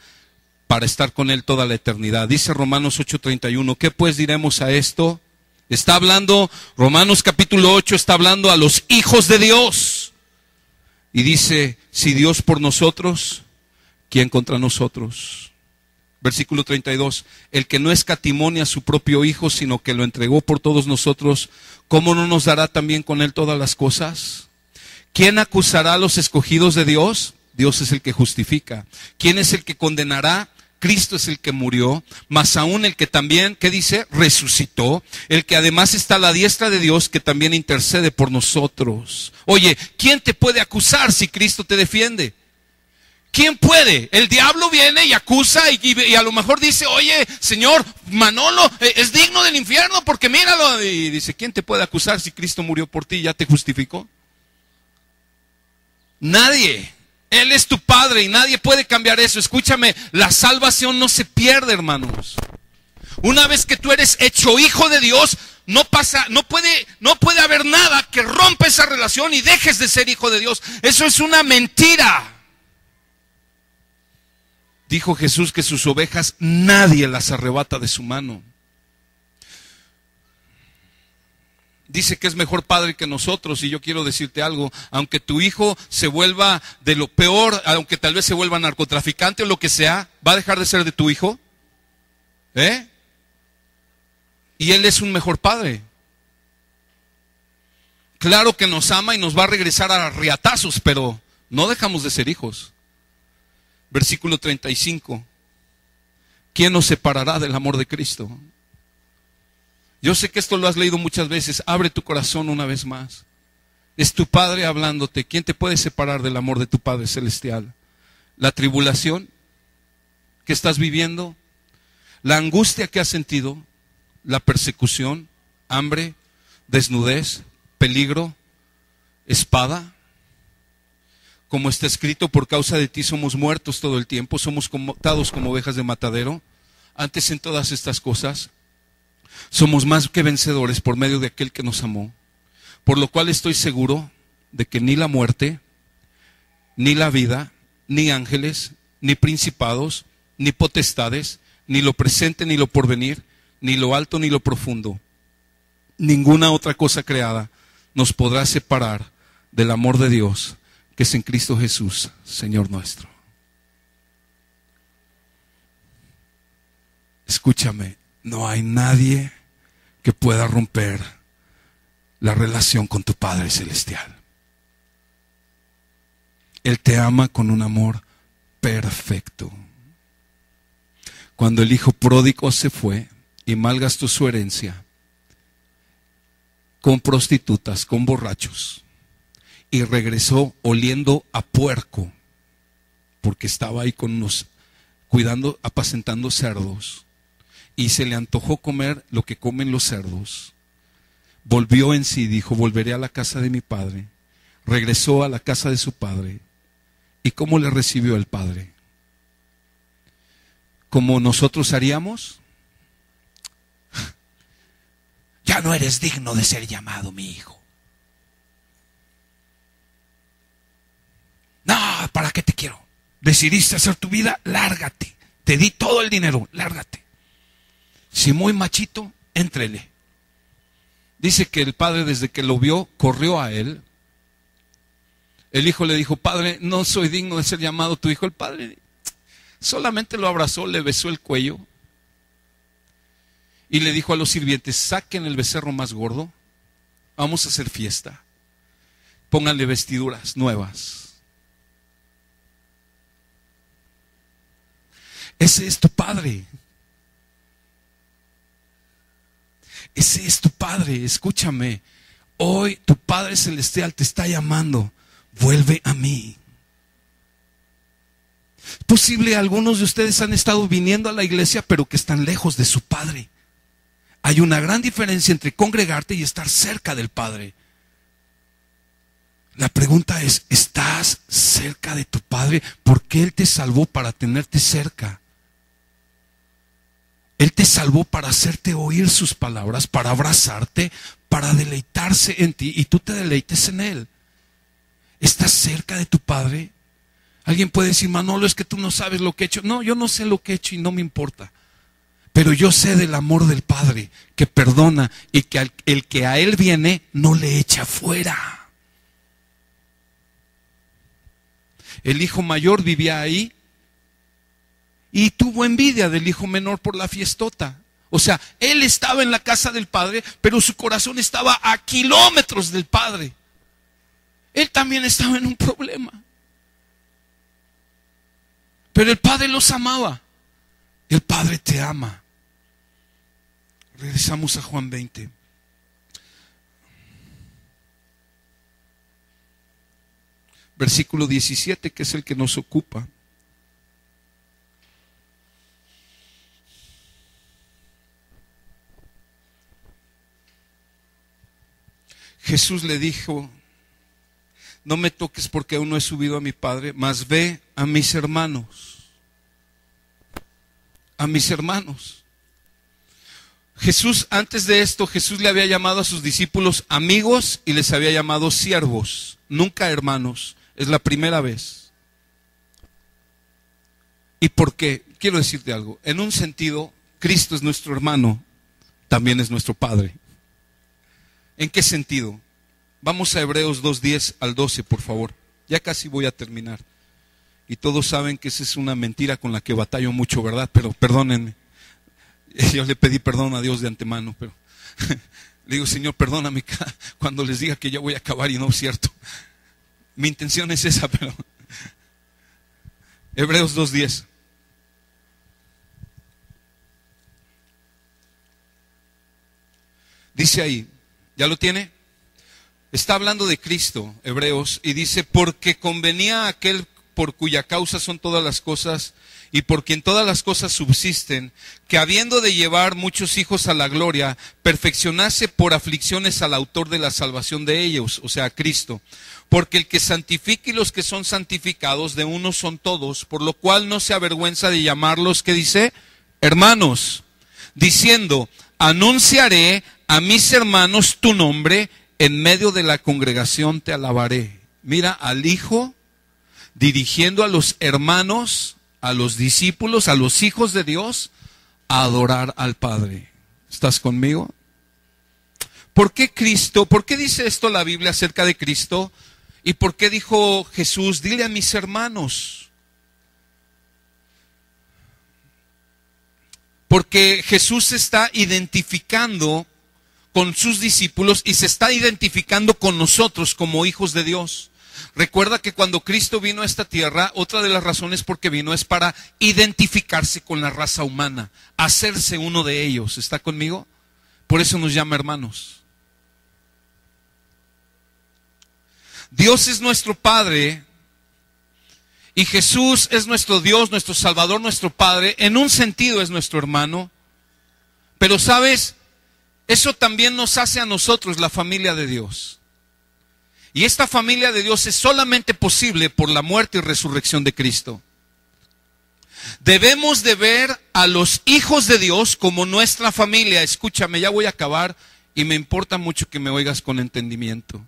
para estar con Él toda la eternidad. Dice Romanos 8:31, ¿qué pues diremos a esto? Está hablando, Romanos capítulo 8 está hablando a los hijos de Dios. Y dice, si Dios por nosotros, ¿quién contra nosotros? Versículo 32, el que no escatimó ni a su propio Hijo, sino que lo entregó por todos nosotros, ¿cómo no nos dará también con Él todas las cosas? ¿Quién acusará a los escogidos de Dios? Dios es el que justifica. ¿Quién es el que condenará? Cristo es el que murió, más aún el que también, ¿qué dice? Resucitó, el que además está a la diestra de Dios, que también intercede por nosotros. Oye, ¿quién te puede acusar si Cristo te defiende? ¿Quién puede? El diablo viene y acusa y a lo mejor dice, oye, Señor, Manolo es digno del infierno porque míralo. Y dice, ¿quién te puede acusar si Cristo murió por ti y ya te justificó? Nadie. Él es tu Padre y nadie puede cambiar eso. Escúchame, la salvación no se pierde, hermanos. Una vez que tú eres hecho hijo de Dios, no puede haber nada que rompa esa relación y dejes de ser hijo de Dios. Eso es una mentira. Dijo Jesús que sus ovejas nadie las arrebata de su mano. Dice que es mejor padre que nosotros, y yo quiero decirte algo, aunque tu hijo se vuelva de lo peor, aunque tal vez se vuelva narcotraficante o lo que sea, ¿va a dejar de ser de tu hijo? Y él es un mejor padre. Claro que nos ama y nos va a regresar a riatazos, pero no dejamos de ser hijos. Versículo 35. ¿Quién nos separará del amor de Cristo? Yo sé que esto lo has leído muchas veces. Abre tu corazón una vez más. Es tu Padre hablándote. ¿Quién te puede separar del amor de tu Padre celestial? ¿La tribulación que estás viviendo? ¿La angustia que has sentido? ¿La persecución? ¿Hambre? ¿Desnudez? ¿Peligro? ¿Espada? Como está escrito, por causa de ti somos muertos todo el tiempo, somos contados como ovejas de matadero. Antes en todas estas cosas somos más que vencedores por medio de aquel que nos amó, por lo cual estoy seguro de que ni la muerte, ni la vida, ni ángeles, ni principados, ni potestades, ni lo presente, ni lo porvenir, ni lo alto, ni lo profundo, ninguna otra cosa creada nos podrá separar del amor de Dios que es en Cristo Jesús, Señor nuestro. Escúchame, no hay nadie que pueda romper la relación con tu Padre Celestial. Él te ama con un amor perfecto. Cuando el hijo pródigo se fue y malgastó su herencia con prostitutas, con borrachos, y regresó oliendo a puerco, porque estaba ahí con unos, cuidando, apacentando cerdos, y se le antojó comer lo que comen los cerdos. Volvió en sí, dijo, volveré a la casa de mi padre. Regresó a la casa de su padre. ¿Y cómo le recibió el padre? ¿Como nosotros haríamos? Ya no eres digno de ser llamado mi hijo. No, ¿para qué te quiero? Decidiste hacer tu vida, lárgate. Te di todo el dinero, lárgate. Si muy machito, éntrele. Dice que el padre, desde que lo vio, corrió a él. El hijo le dijo, padre, no soy digno de ser llamado tu hijo. El padre solamente lo abrazó, le besó el cuello y le dijo a los sirvientes, saquen el becerro más gordo, vamos a hacer fiesta, pónganle vestiduras nuevas. Ese es tu Padre. Ese es tu Padre. Escúchame. Hoy tu Padre Celestial te está llamando. Vuelve a mí. Es posible, algunos de ustedes han estado viniendo a la iglesia, pero que están lejos de su Padre. Hay una gran diferencia entre congregarte y estar cerca del Padre. La pregunta es, ¿estás cerca de tu Padre? Porque Él te salvó para tenerte cerca. Él te salvó para hacerte oír sus palabras, para abrazarte, para deleitarse en ti y tú te deleites en Él. ¿Estás cerca de tu Padre? Alguien puede decir, Manolo, es que tú no sabes lo que he hecho. No, yo no sé lo que he hecho y no me importa. Pero yo sé del amor del Padre que perdona y que el que a Él viene no le echa fuera. El hijo mayor vivía ahí y tuvo envidia del hijo menor por la fiestota. O sea, él estaba en la casa del Padre, pero su corazón estaba a kilómetros del Padre. Él también estaba en un problema. Pero el Padre los amaba. El Padre te ama. Regresamos a Juan 20. Versículo 17, que es el que nos ocupa. Jesús le dijo, no me toques porque aún no he subido a mi Padre, mas ve a mis hermanos. A mis hermanos. Jesús, antes de esto, Jesús le había llamado a sus discípulos amigos y les había llamado siervos, nunca hermanos. Es la primera vez. ¿Y por qué? Quiero decirte algo. En un sentido, Cristo es nuestro hermano, también es nuestro Padre. ¿En qué sentido? Vamos a Hebreos 2:10 al 12, por favor. Ya casi voy a terminar. Y todos saben que esa es una mentira con la que batallo mucho, ¿verdad? Pero perdónenme. Yo le pedí perdón a Dios de antemano, pero le digo, Señor, perdóname cuando les diga que ya voy a acabar y no es cierto. Mi intención es esa, pero Hebreos 2:10. Dice ahí, ¿ya lo tiene? Está hablando de Cristo, Hebreos, y dice, porque convenía a aquel por cuya causa son todas las cosas, y por quien todas las cosas subsisten, que habiendo de llevar muchos hijos a la gloria, perfeccionase por aflicciones al autor de la salvación de ellos, o sea, a Cristo. Porque el que santifica y los que son santificados de uno son todos, por lo cual no se avergüenza de llamarlos, ¿qué dice? Hermanos, diciendo, anunciaré a mis hermanos tu nombre, en medio de la congregación te alabaré. Mira al Hijo dirigiendo a los hermanos, a los discípulos, a los hijos de Dios, a adorar al Padre. ¿Estás conmigo? ¿Por qué Cristo? ¿Por qué dice esto la Biblia acerca de Cristo? ¿Y por qué dijo Jesús, dile a mis hermanos? Porque Jesús se está identificando con sus discípulos y se está identificando con nosotros como hijos de Dios. Recuerda que cuando Cristo vino a esta tierra, otra de las razones por qué vino es para identificarse con la raza humana, hacerse uno de ellos. ¿Está conmigo? Por eso nos llama hermanos. Dios es nuestro Padre y Jesús es nuestro Dios, nuestro Salvador, nuestro Padre. En un sentido es nuestro hermano, pero ¿sabes? Eso también nos hace a nosotros la familia de Dios. Y esta familia de Dios es solamente posible por la muerte y resurrección de Cristo. Debemos de ver a los hijos de Dios como nuestra familia. Escúchame, ya voy a acabar y me importa mucho que me oigas con entendimiento.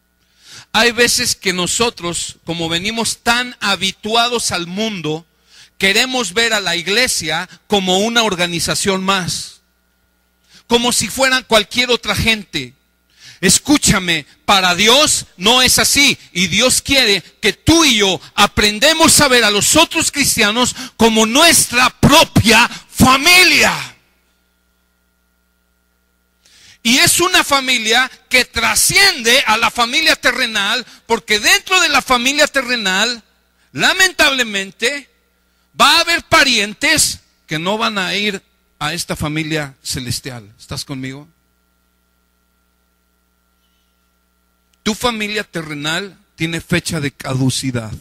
Hay veces que nosotros, como venimos tan habituados al mundo, queremos ver a la iglesia como una organización más, como si fueran cualquier otra gente. Escúchame, para Dios no es así, y Dios quiere que tú y yo aprendamos a ver a los otros cristianos como nuestra propia familia. Y es una familia que trasciende a la familia terrenal, porque dentro de la familia terrenal, lamentablemente, va a haber parientes que no van a ir a esta familia celestial. ¿Estás conmigo? Tu familia terrenal tiene fecha de caducidad.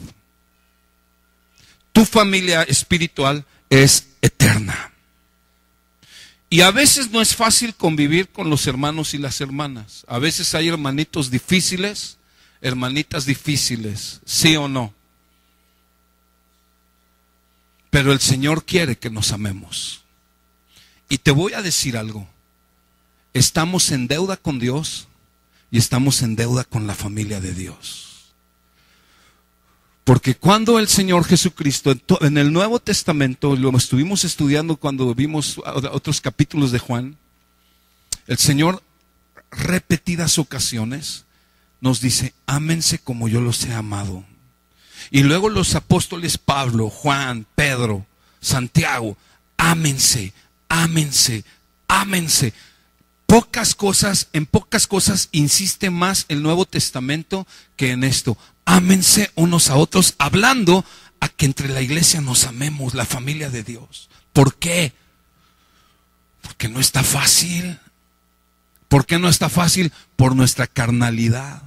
Tu familia espiritual es eterna. Y a veces no es fácil convivir con los hermanos y las hermanas. A veces hay hermanitos difíciles, hermanitas difíciles, ¿sí o no? Pero el Señor quiere que nos amemos. Y te voy a decir algo. Estamos en deuda con Dios y estamos en deuda con la familia de Dios. Porque cuando el Señor Jesucristo, en el Nuevo Testamento, lo estuvimos estudiando cuando vimos otros capítulos de Juan, el Señor repetidas ocasiones nos dice, ámense como yo los he amado. Y luego los apóstoles Pablo, Juan, Pedro, Santiago, ámense, ámense, ámense. En pocas cosas insiste más el Nuevo Testamento que en esto. Ámense unos a otros, hablando a que entre la iglesia nos amemos, la familia de Dios. ¿Por qué? Porque no está fácil. ¿Por qué no está fácil? Por nuestra carnalidad.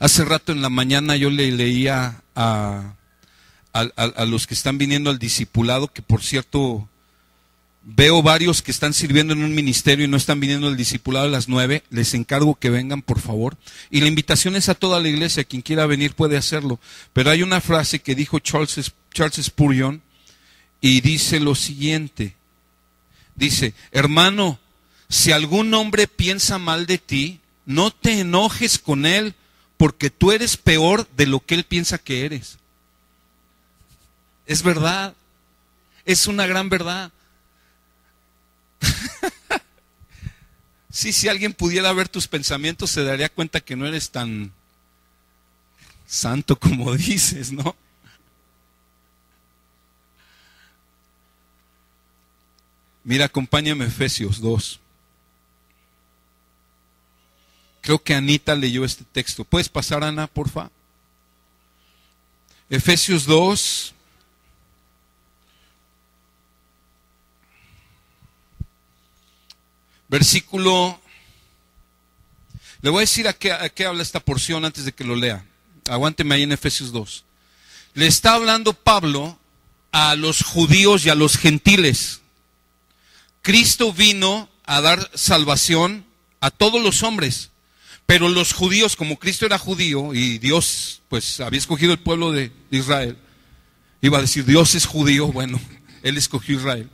Hace rato en la mañana yo le leía a los que están viniendo al discipulado, que por cierto veo varios que están sirviendo en un ministerio y no están viniendo al discipulado a las 9, les encargo que vengan por favor. Y la invitación es a toda la iglesia, quien quiera venir puede hacerlo. Pero hay una frase que dijo Charles Spurgeon y dice lo siguiente. Dice, hermano, si algún hombre piensa mal de ti, no te enojes con él, porque tú eres peor de lo que él piensa que eres. Es verdad, es una gran verdad. Sí, si alguien pudiera ver tus pensamientos, se daría cuenta que no eres tan santo como dices, ¿no? Mira, acompáñame a Efesios 2. Creo que Anita leyó este texto. ¿Puedes pasar, Ana, porfa? Efesios 2. Versículo. Le voy a decir a qué habla esta porción antes de que lo lea. Aguánteme ahí en Efesios 2. Le está hablando Pablo a los judíos y a los gentiles. Cristo vino a dar salvación a todos los hombres. Pero los judíos, como Cristo era judío y Dios pues había escogido el pueblo de Israel, iba a decir Dios es judío, bueno, Él escogió Israel.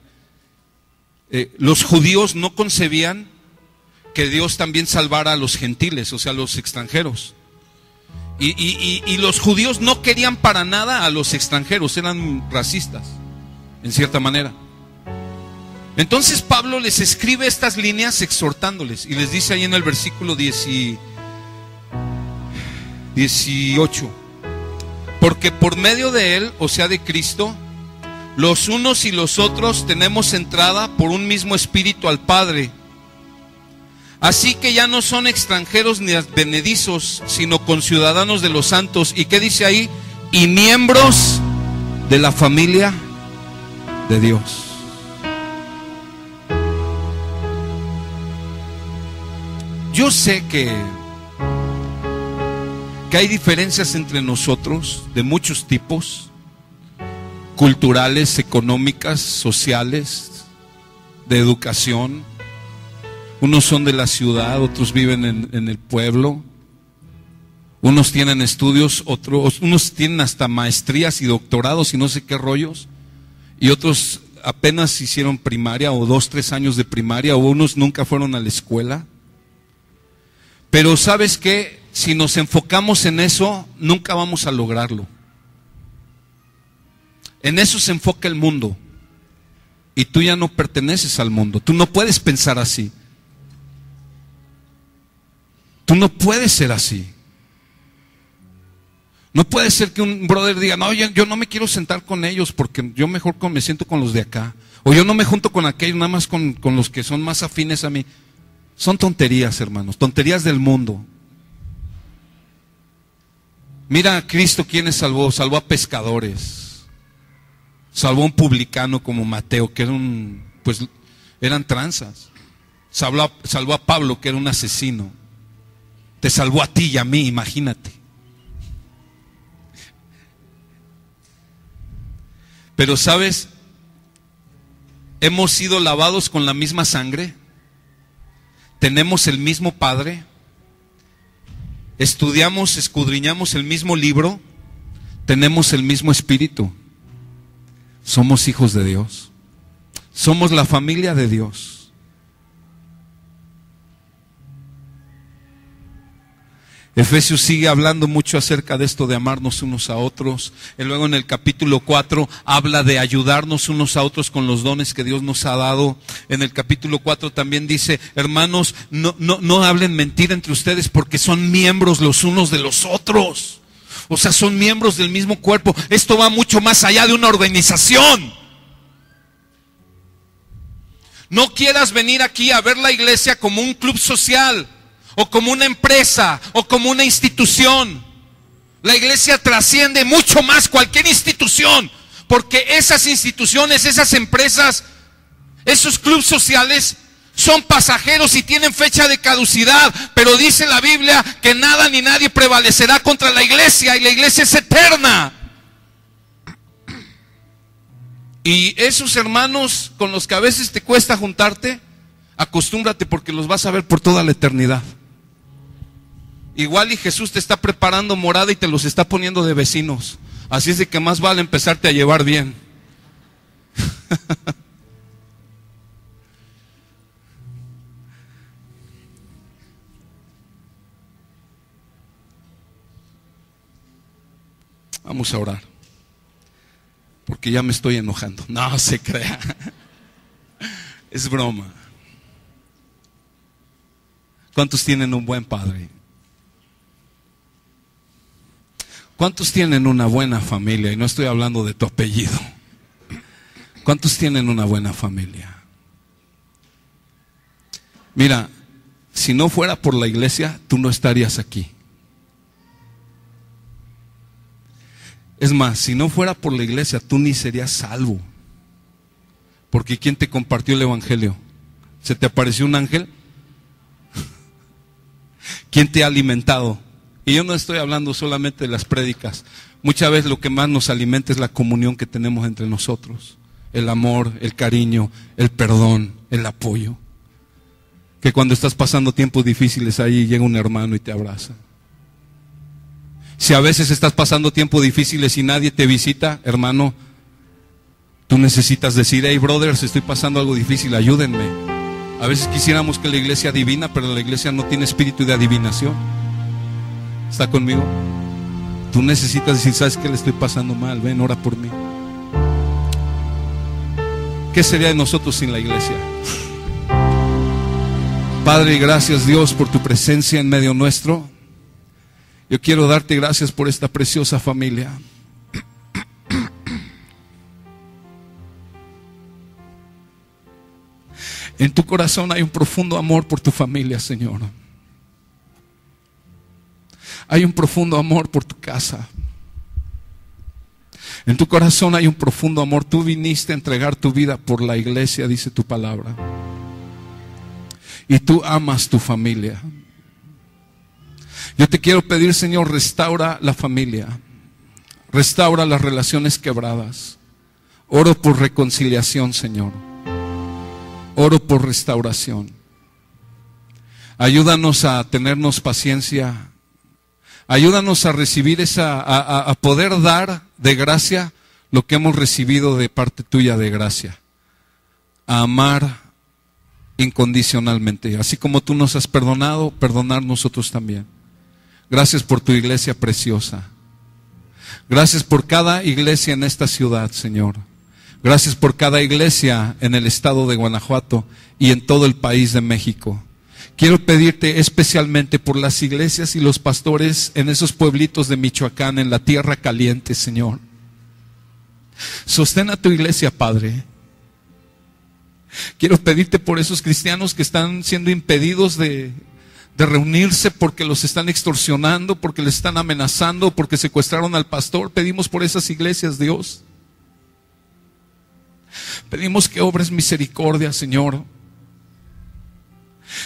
Los judíos no concebían que Dios también salvara a los gentiles, o sea, a los extranjeros. Y los judíos no querían para nada a los extranjeros, eran racistas, en cierta manera. Entonces Pablo les escribe estas líneas exhortándoles y les dice ahí en el versículo 18, porque por medio de él, o sea de Cristo, los unos y los otros tenemos entrada por un mismo espíritu al Padre. Así que ya no son extranjeros ni advenedizos, sino conciudadanos de los santos. ¿Y qué dice ahí? Y miembros de la familia de Dios. Yo sé que hay diferencias entre nosotros de muchos tipos, culturales, económicas, sociales, de educación. Unos son de la ciudad, otros viven en el pueblo. Unos tienen estudios, unos tienen hasta maestrías y doctorados y no sé qué rollos. Y otros apenas hicieron primaria o 2, 3 años de primaria, o unos nunca fueron a la escuela. Pero ¿sabes qué? Si nos enfocamos en eso, nunca vamos a lograrlo. En eso se enfoca el mundo. Y tú ya no perteneces al mundo. Tú no puedes pensar así. Tú no puedes ser así. No puede ser que un brother diga, no, yo no me quiero sentar con ellos porque yo mejor me siento con los de acá. O yo no me junto con aquellos, nada más con los que son más afines a mí. Son tonterías, hermanos, tonterías del mundo. Mira a Cristo, ¿quiénes salvó? Salvó a pescadores. Salvó a un publicano como Mateo, que era eran tranzas. Salvó a Pablo, que era un asesino. Te salvó a ti y a mí, imagínate. Pero ¿sabes? Hemos sido lavados con la misma sangre. Tenemos el mismo Padre. Estudiamos, escudriñamos el mismo libro. Tenemos el mismo Espíritu. Somos hijos de Dios. Somos la familia de Dios. Efesios sigue hablando mucho acerca de esto de amarnos unos a otros. Y luego en el capítulo 4 habla de ayudarnos unos a otros con los dones que Dios nos ha dado. En el capítulo 4 también dice, hermanos, no hablen mentira entre ustedes porque son miembros los unos de los otros. O sea, son miembros del mismo cuerpo. Esto va mucho más allá de una organización. No quieras venir aquí a ver la iglesia como un club social, o como una empresa, o como una institución. La iglesia trasciende mucho más cualquier institución, porque esas instituciones, esas empresas, esos clubes sociales son pasajeros y tienen fecha de caducidad, pero dice la Biblia que nada ni nadie prevalecerá contra la iglesia, y la iglesia es eterna. Y esos hermanos con los que a veces te cuesta juntarte, acostúmbrate porque los vas a ver por toda la eternidad. Igual y Jesús te está preparando morada y te los está poniendo de vecinos. Así es de que más vale empezarte a llevar bien. Vamos a orar, porque ya me estoy enojando. No se crea. Es broma. ¿Cuántos tienen un buen padre? ¿Cuántos tienen una buena familia? Y no estoy hablando de tu apellido. ¿Cuántos tienen una buena familia? Mira, si no fuera por la iglesia, tú no estarías aquí. Es más, si no fuera por la iglesia, tú ni serías salvo. Porque ¿quién te compartió el evangelio? ¿Se te apareció un ángel? ¿Quién te ha alimentado? Y yo no estoy hablando solamente de las prédicas. Muchas veces lo que más nos alimenta es la comunión que tenemos entre nosotros. El amor, el cariño, el perdón, el apoyo. Que cuando estás pasando tiempos difíciles, ahí llega un hermano y te abraza. Si a veces estás pasando tiempos difíciles y nadie te visita, hermano, tú necesitas decir, hey brothers, estoy pasando algo difícil, ayúdenme. A veces quisiéramos que la iglesia adivina, pero la iglesia no tiene espíritu de adivinación. ¿Está conmigo? Tú necesitas decir, ¿sabes qué? Le estoy pasando mal, ven, ora por mí. ¿Qué sería de nosotros sin la iglesia? Padre, gracias Dios por tu presencia en medio nuestro. Yo quiero darte gracias por esta preciosa familia. En tu corazón hay un profundo amor por tu familia, Señor. Hay un profundo amor por tu casa. En tu corazón hay un profundo amor. Tú viniste a entregar tu vida por la iglesia, dice tu palabra. Y tú amas tu familia. Yo te quiero pedir, Señor, restaura la familia. Restaura las relaciones quebradas. Oro por reconciliación, Señor. Oro por restauración. Ayúdanos a tenernos paciencia. Ayúdanos a recibir a poder dar de gracia lo que hemos recibido de parte tuya de gracia. A amar incondicionalmente. Así como tú nos has perdonado, perdonar nosotros también. Gracias por tu iglesia preciosa. Gracias por cada iglesia en esta ciudad, Señor. Gracias por cada iglesia en el estado de Guanajuato y en todo el país de México. Quiero pedirte especialmente por las iglesias y los pastores en esos pueblitos de Michoacán, en la tierra caliente, Señor. Sostén a tu iglesia, Padre. Quiero pedirte por esos cristianos que están siendo impedidos de reunirse porque los están extorsionando, porque les están amenazando, porque secuestraron al pastor. Pedimos por esas iglesias, Dios. Pedimos que obres misericordia, Señor.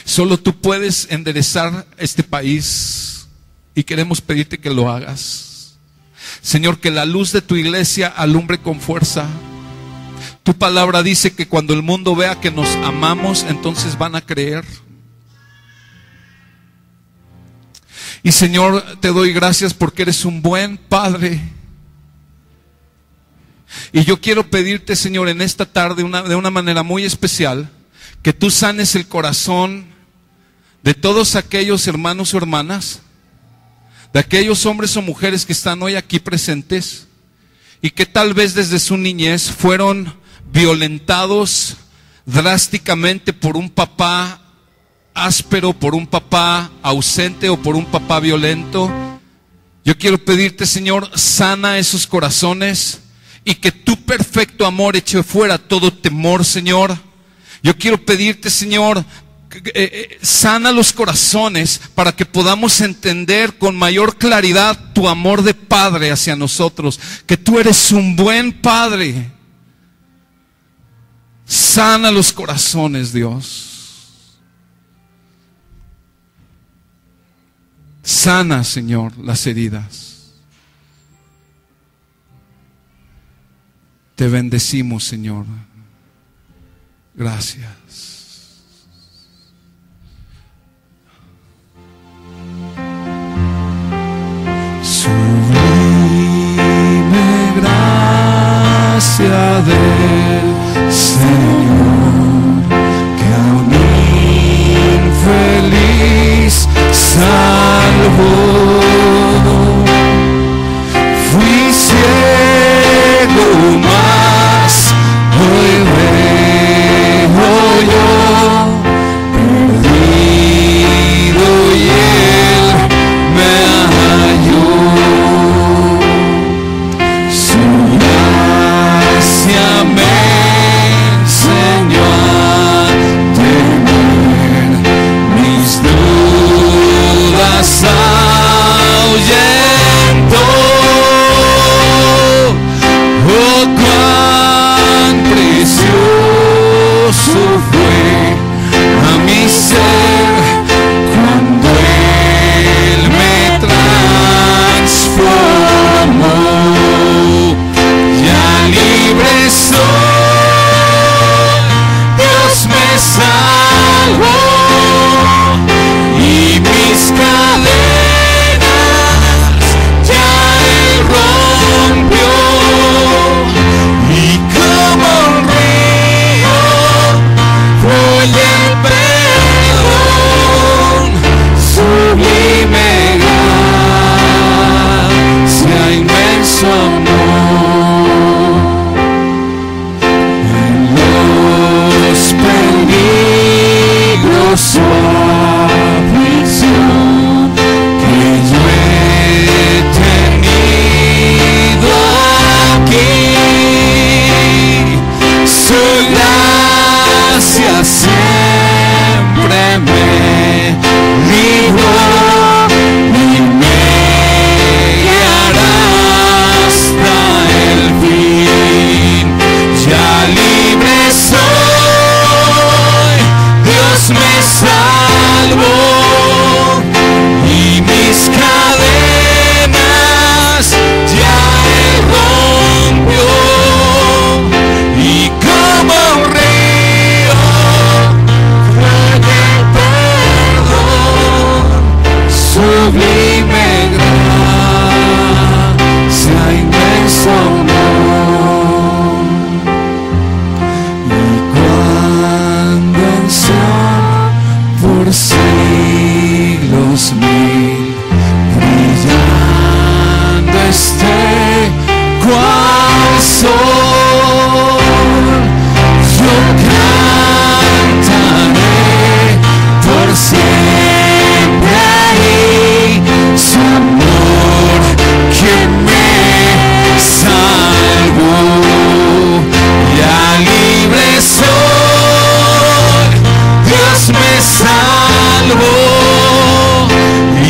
Solo tú puedes enderezar este país y queremos pedirte que lo hagas. Señor, que la luz de tu iglesia alumbre con fuerza. Tu palabra dice que cuando el mundo vea que nos amamos, entonces van a creer. Y Señor, te doy gracias porque eres un buen Padre. Y yo quiero pedirte, Señor, en esta tarde de una manera muy especial, que tú sanes el corazón de todos aquellos hermanos o hermanas de aquellos hombres o mujeres que están hoy aquí presentes y que tal vez desde su niñez fueron violentados drásticamente por un papá áspero, por un papá ausente o por un papá violento. Yo quiero pedirte, Señor, sana esos corazones y que tu perfecto amor eche fuera todo temor, Señor. Yo quiero pedirte, Señor, sana los corazones para que podamos entender con mayor claridad tu amor de Padre hacia nosotros, que tú eres un buen Padre. Sana los corazones, Dios. Sana, Señor, las heridas. Te bendecimos, Señor. Gracias. Sublime gracia del Señor, que a un infeliz salvó. Fui ciego, mas hoy veo yo, perdido, y Él me halló. Su gracia me enseñó a temer, mis dudas ahuyentó. Oh, cuán precioso fue a mi ser cuando Él me transformó. Ya libre soy, Dios me salvó, y mis cadenas ya Él rompió. Y como un río fluye el perdón, sublime gracia, inmenso amor. En los peligros su aflicción que yo he tenido aquí, su gracia siempre me libró y me guiará hasta el fin. Ya libre soy, Dios me salvó, y mis cadenas ya Él rompió. Y como un río fluye el perdón, sublime gracia, inmenso amor. Y cuando en Sion por siglos mil brillando esté cual sol, yo cantaré por siempre ahí su amor que me salvó. Ya libre soy, Dios me salvó, y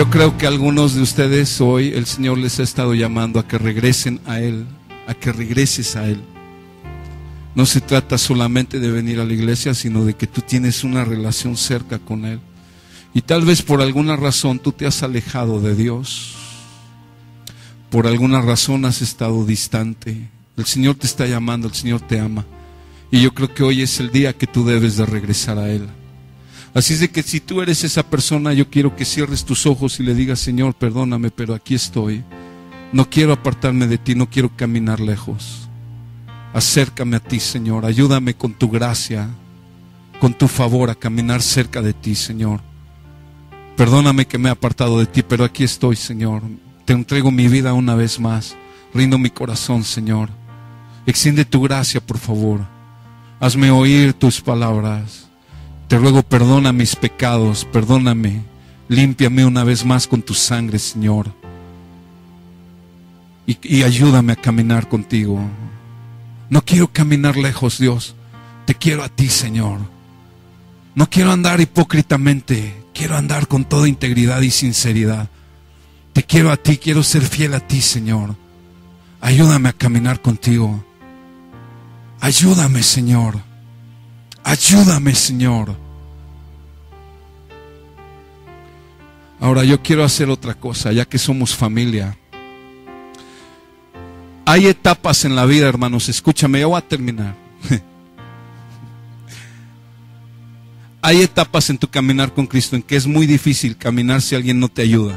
yo creo que algunos de ustedes hoy el Señor les ha estado llamando a que regresen a Él, a que regreses a Él. No se trata solamente de venir a la iglesia, sino de que tú tienes una relación cerca con Él. Y tal vez por alguna razón tú te has alejado de Dios. Por alguna razón has estado distante. El Señor te está llamando, el Señor te ama. Y yo creo que hoy es el día que tú debes de regresar a Él. Así es de que si tú eres esa persona, yo quiero que cierres tus ojos y le digas: Señor, perdóname, pero aquí estoy. No quiero apartarme de ti, no quiero caminar lejos. Acércame a ti, Señor. Ayúdame con tu gracia, con tu favor a caminar cerca de ti, Señor. Perdóname que me he apartado de ti, pero aquí estoy, Señor. Te entrego mi vida una vez más. Rindo mi corazón, Señor. Extiende tu gracia, por favor. Hazme oír tus palabras. Te ruego, perdona mis pecados, perdóname. Límpiame una vez más con tu sangre, Señor. Y ayúdame a caminar contigo. No quiero caminar lejos, Dios. Te quiero a ti, Señor. No quiero andar hipócritamente. Quiero andar con toda integridad y sinceridad. Te quiero a ti, quiero ser fiel a ti, Señor. Ayúdame a caminar contigo. Ayúdame, Señor. Ayúdame, Señor. Ahora yo quiero hacer otra cosa, ya que somos familia. Hay etapas en la vida, hermanos. Escúchame, yo voy a terminar. Hay etapas en tu caminar con Cristo en que es muy difícil caminar si alguien no te ayuda.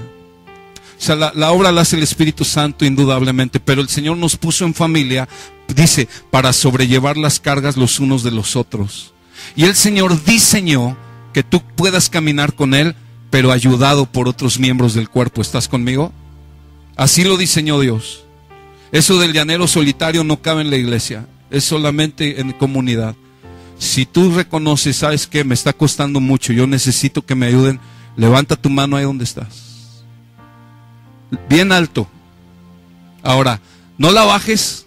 O sea, la obra la hace el Espíritu Santo indudablemente, pero el Señor nos puso en familia, dice, para sobrellevar las cargas los unos de los otros. Y el Señor diseñó que tú puedas caminar con Él, pero ayudado por otros miembros del cuerpo. ¿Estás conmigo? Así lo diseñó Dios. Eso del llanero solitario no cabe en la iglesia, es solamente en comunidad. Si tú reconoces, ¿sabes qué? Me está costando mucho, yo necesito que me ayuden. Levanta tu mano ahí donde estás. Bien alto. Ahora, no la bajes.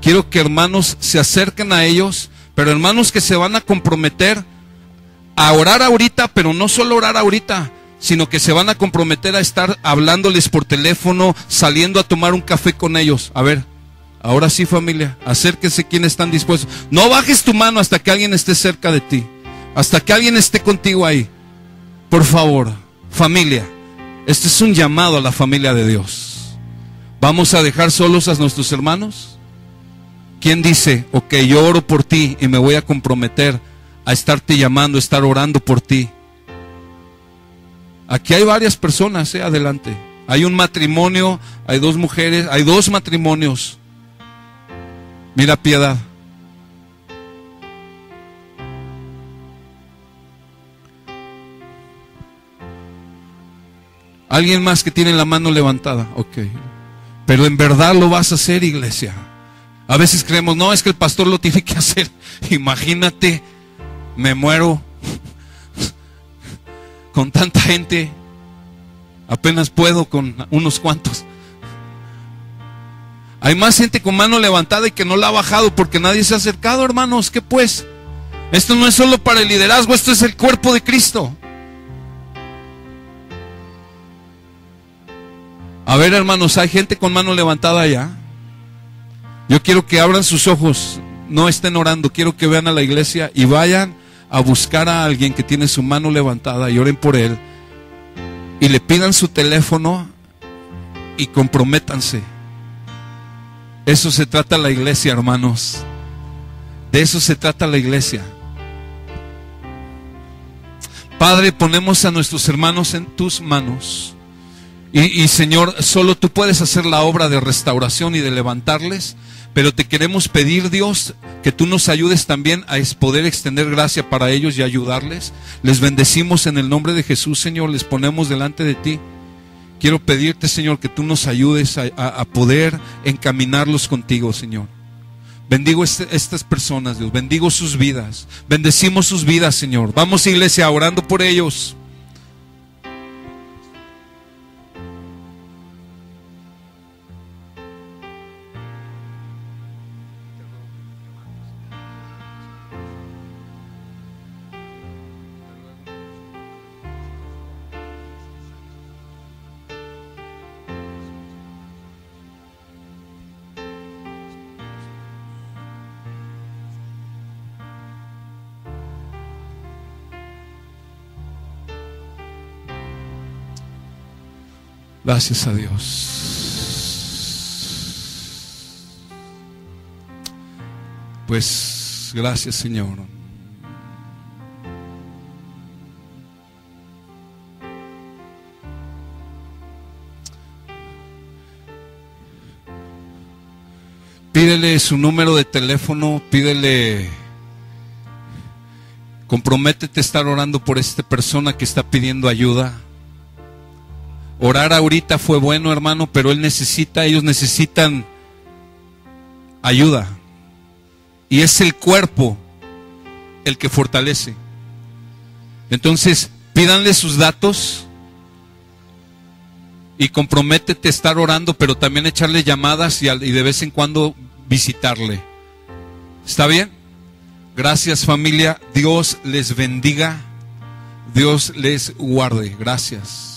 Quiero que hermanos se acerquen a ellos, pero hermanos que se van a comprometer a orar ahorita, pero no solo orar ahorita, sino que se van a comprometer a estar hablándoles por teléfono, saliendo a tomar un café con ellos. A ver, ahora sí, familia, acérquense quienes están dispuestos. No bajes tu mano hasta que alguien esté cerca de ti, hasta que alguien esté contigo ahí. Por favor, familia, este es un llamado a la familia de Dios. ¿Vamos a dejar solos a nuestros hermanos? ¿Quién dice, ok, yo oro por ti y me voy a comprometer a estarte llamando, a estar orando por ti? Aquí hay varias personas, adelante. Hay un matrimonio, hay dos mujeres, hay dos matrimonios. Mira, Piedad. Alguien más que tiene la mano levantada, ok. Pero en verdad lo vas a hacer, iglesia. A veces creemos, no, es que el pastor lo tiene que hacer. Imagínate, me muero con tanta gente. Apenas puedo con unos cuantos. Hay más gente con mano levantada y que no la ha bajado porque nadie se ha acercado, hermanos. ¿Qué pues? Esto no es solo para el liderazgo, esto es el cuerpo de Cristo. A ver, hermanos, hay gente con mano levantada allá. Yo quiero que abran sus ojos, no estén orando, quiero que vean a la iglesia y vayan a buscar a alguien que tiene su mano levantada y oren por él y le pidan su teléfono y comprométanse. Eso se trata la iglesia, hermanos. De eso se trata la iglesia. Padre, ponemos a nuestros hermanos en tus manos. Y Señor, solo tú puedes hacer la obra de restauración y de levantarles. Pero te queremos pedir, Dios, que tú nos ayudes también a poder extender gracia para ellos y ayudarles. Les bendecimos en el nombre de Jesús, Señor, les ponemos delante de ti. Quiero pedirte, Señor, que tú nos ayudes a poder encaminarlos contigo, Señor. Bendigo estas personas, Dios, bendigo sus vidas, bendecimos sus vidas, Señor. Vamos, iglesia, orando por ellos. Gracias a Dios. Pues gracias, Señor. Pídele su número de teléfono, pídele, comprométete a estar orando por esta persona que está pidiendo ayuda. Orar ahorita fue bueno, hermano, pero ellos necesitan ayuda. Y es el cuerpo el que fortalece. Entonces, pídanle sus datos y comprométete a estar orando, pero también echarle llamadas y de vez en cuando visitarle. ¿Está bien? Gracias, familia. Dios les bendiga. Dios les guarde. Gracias.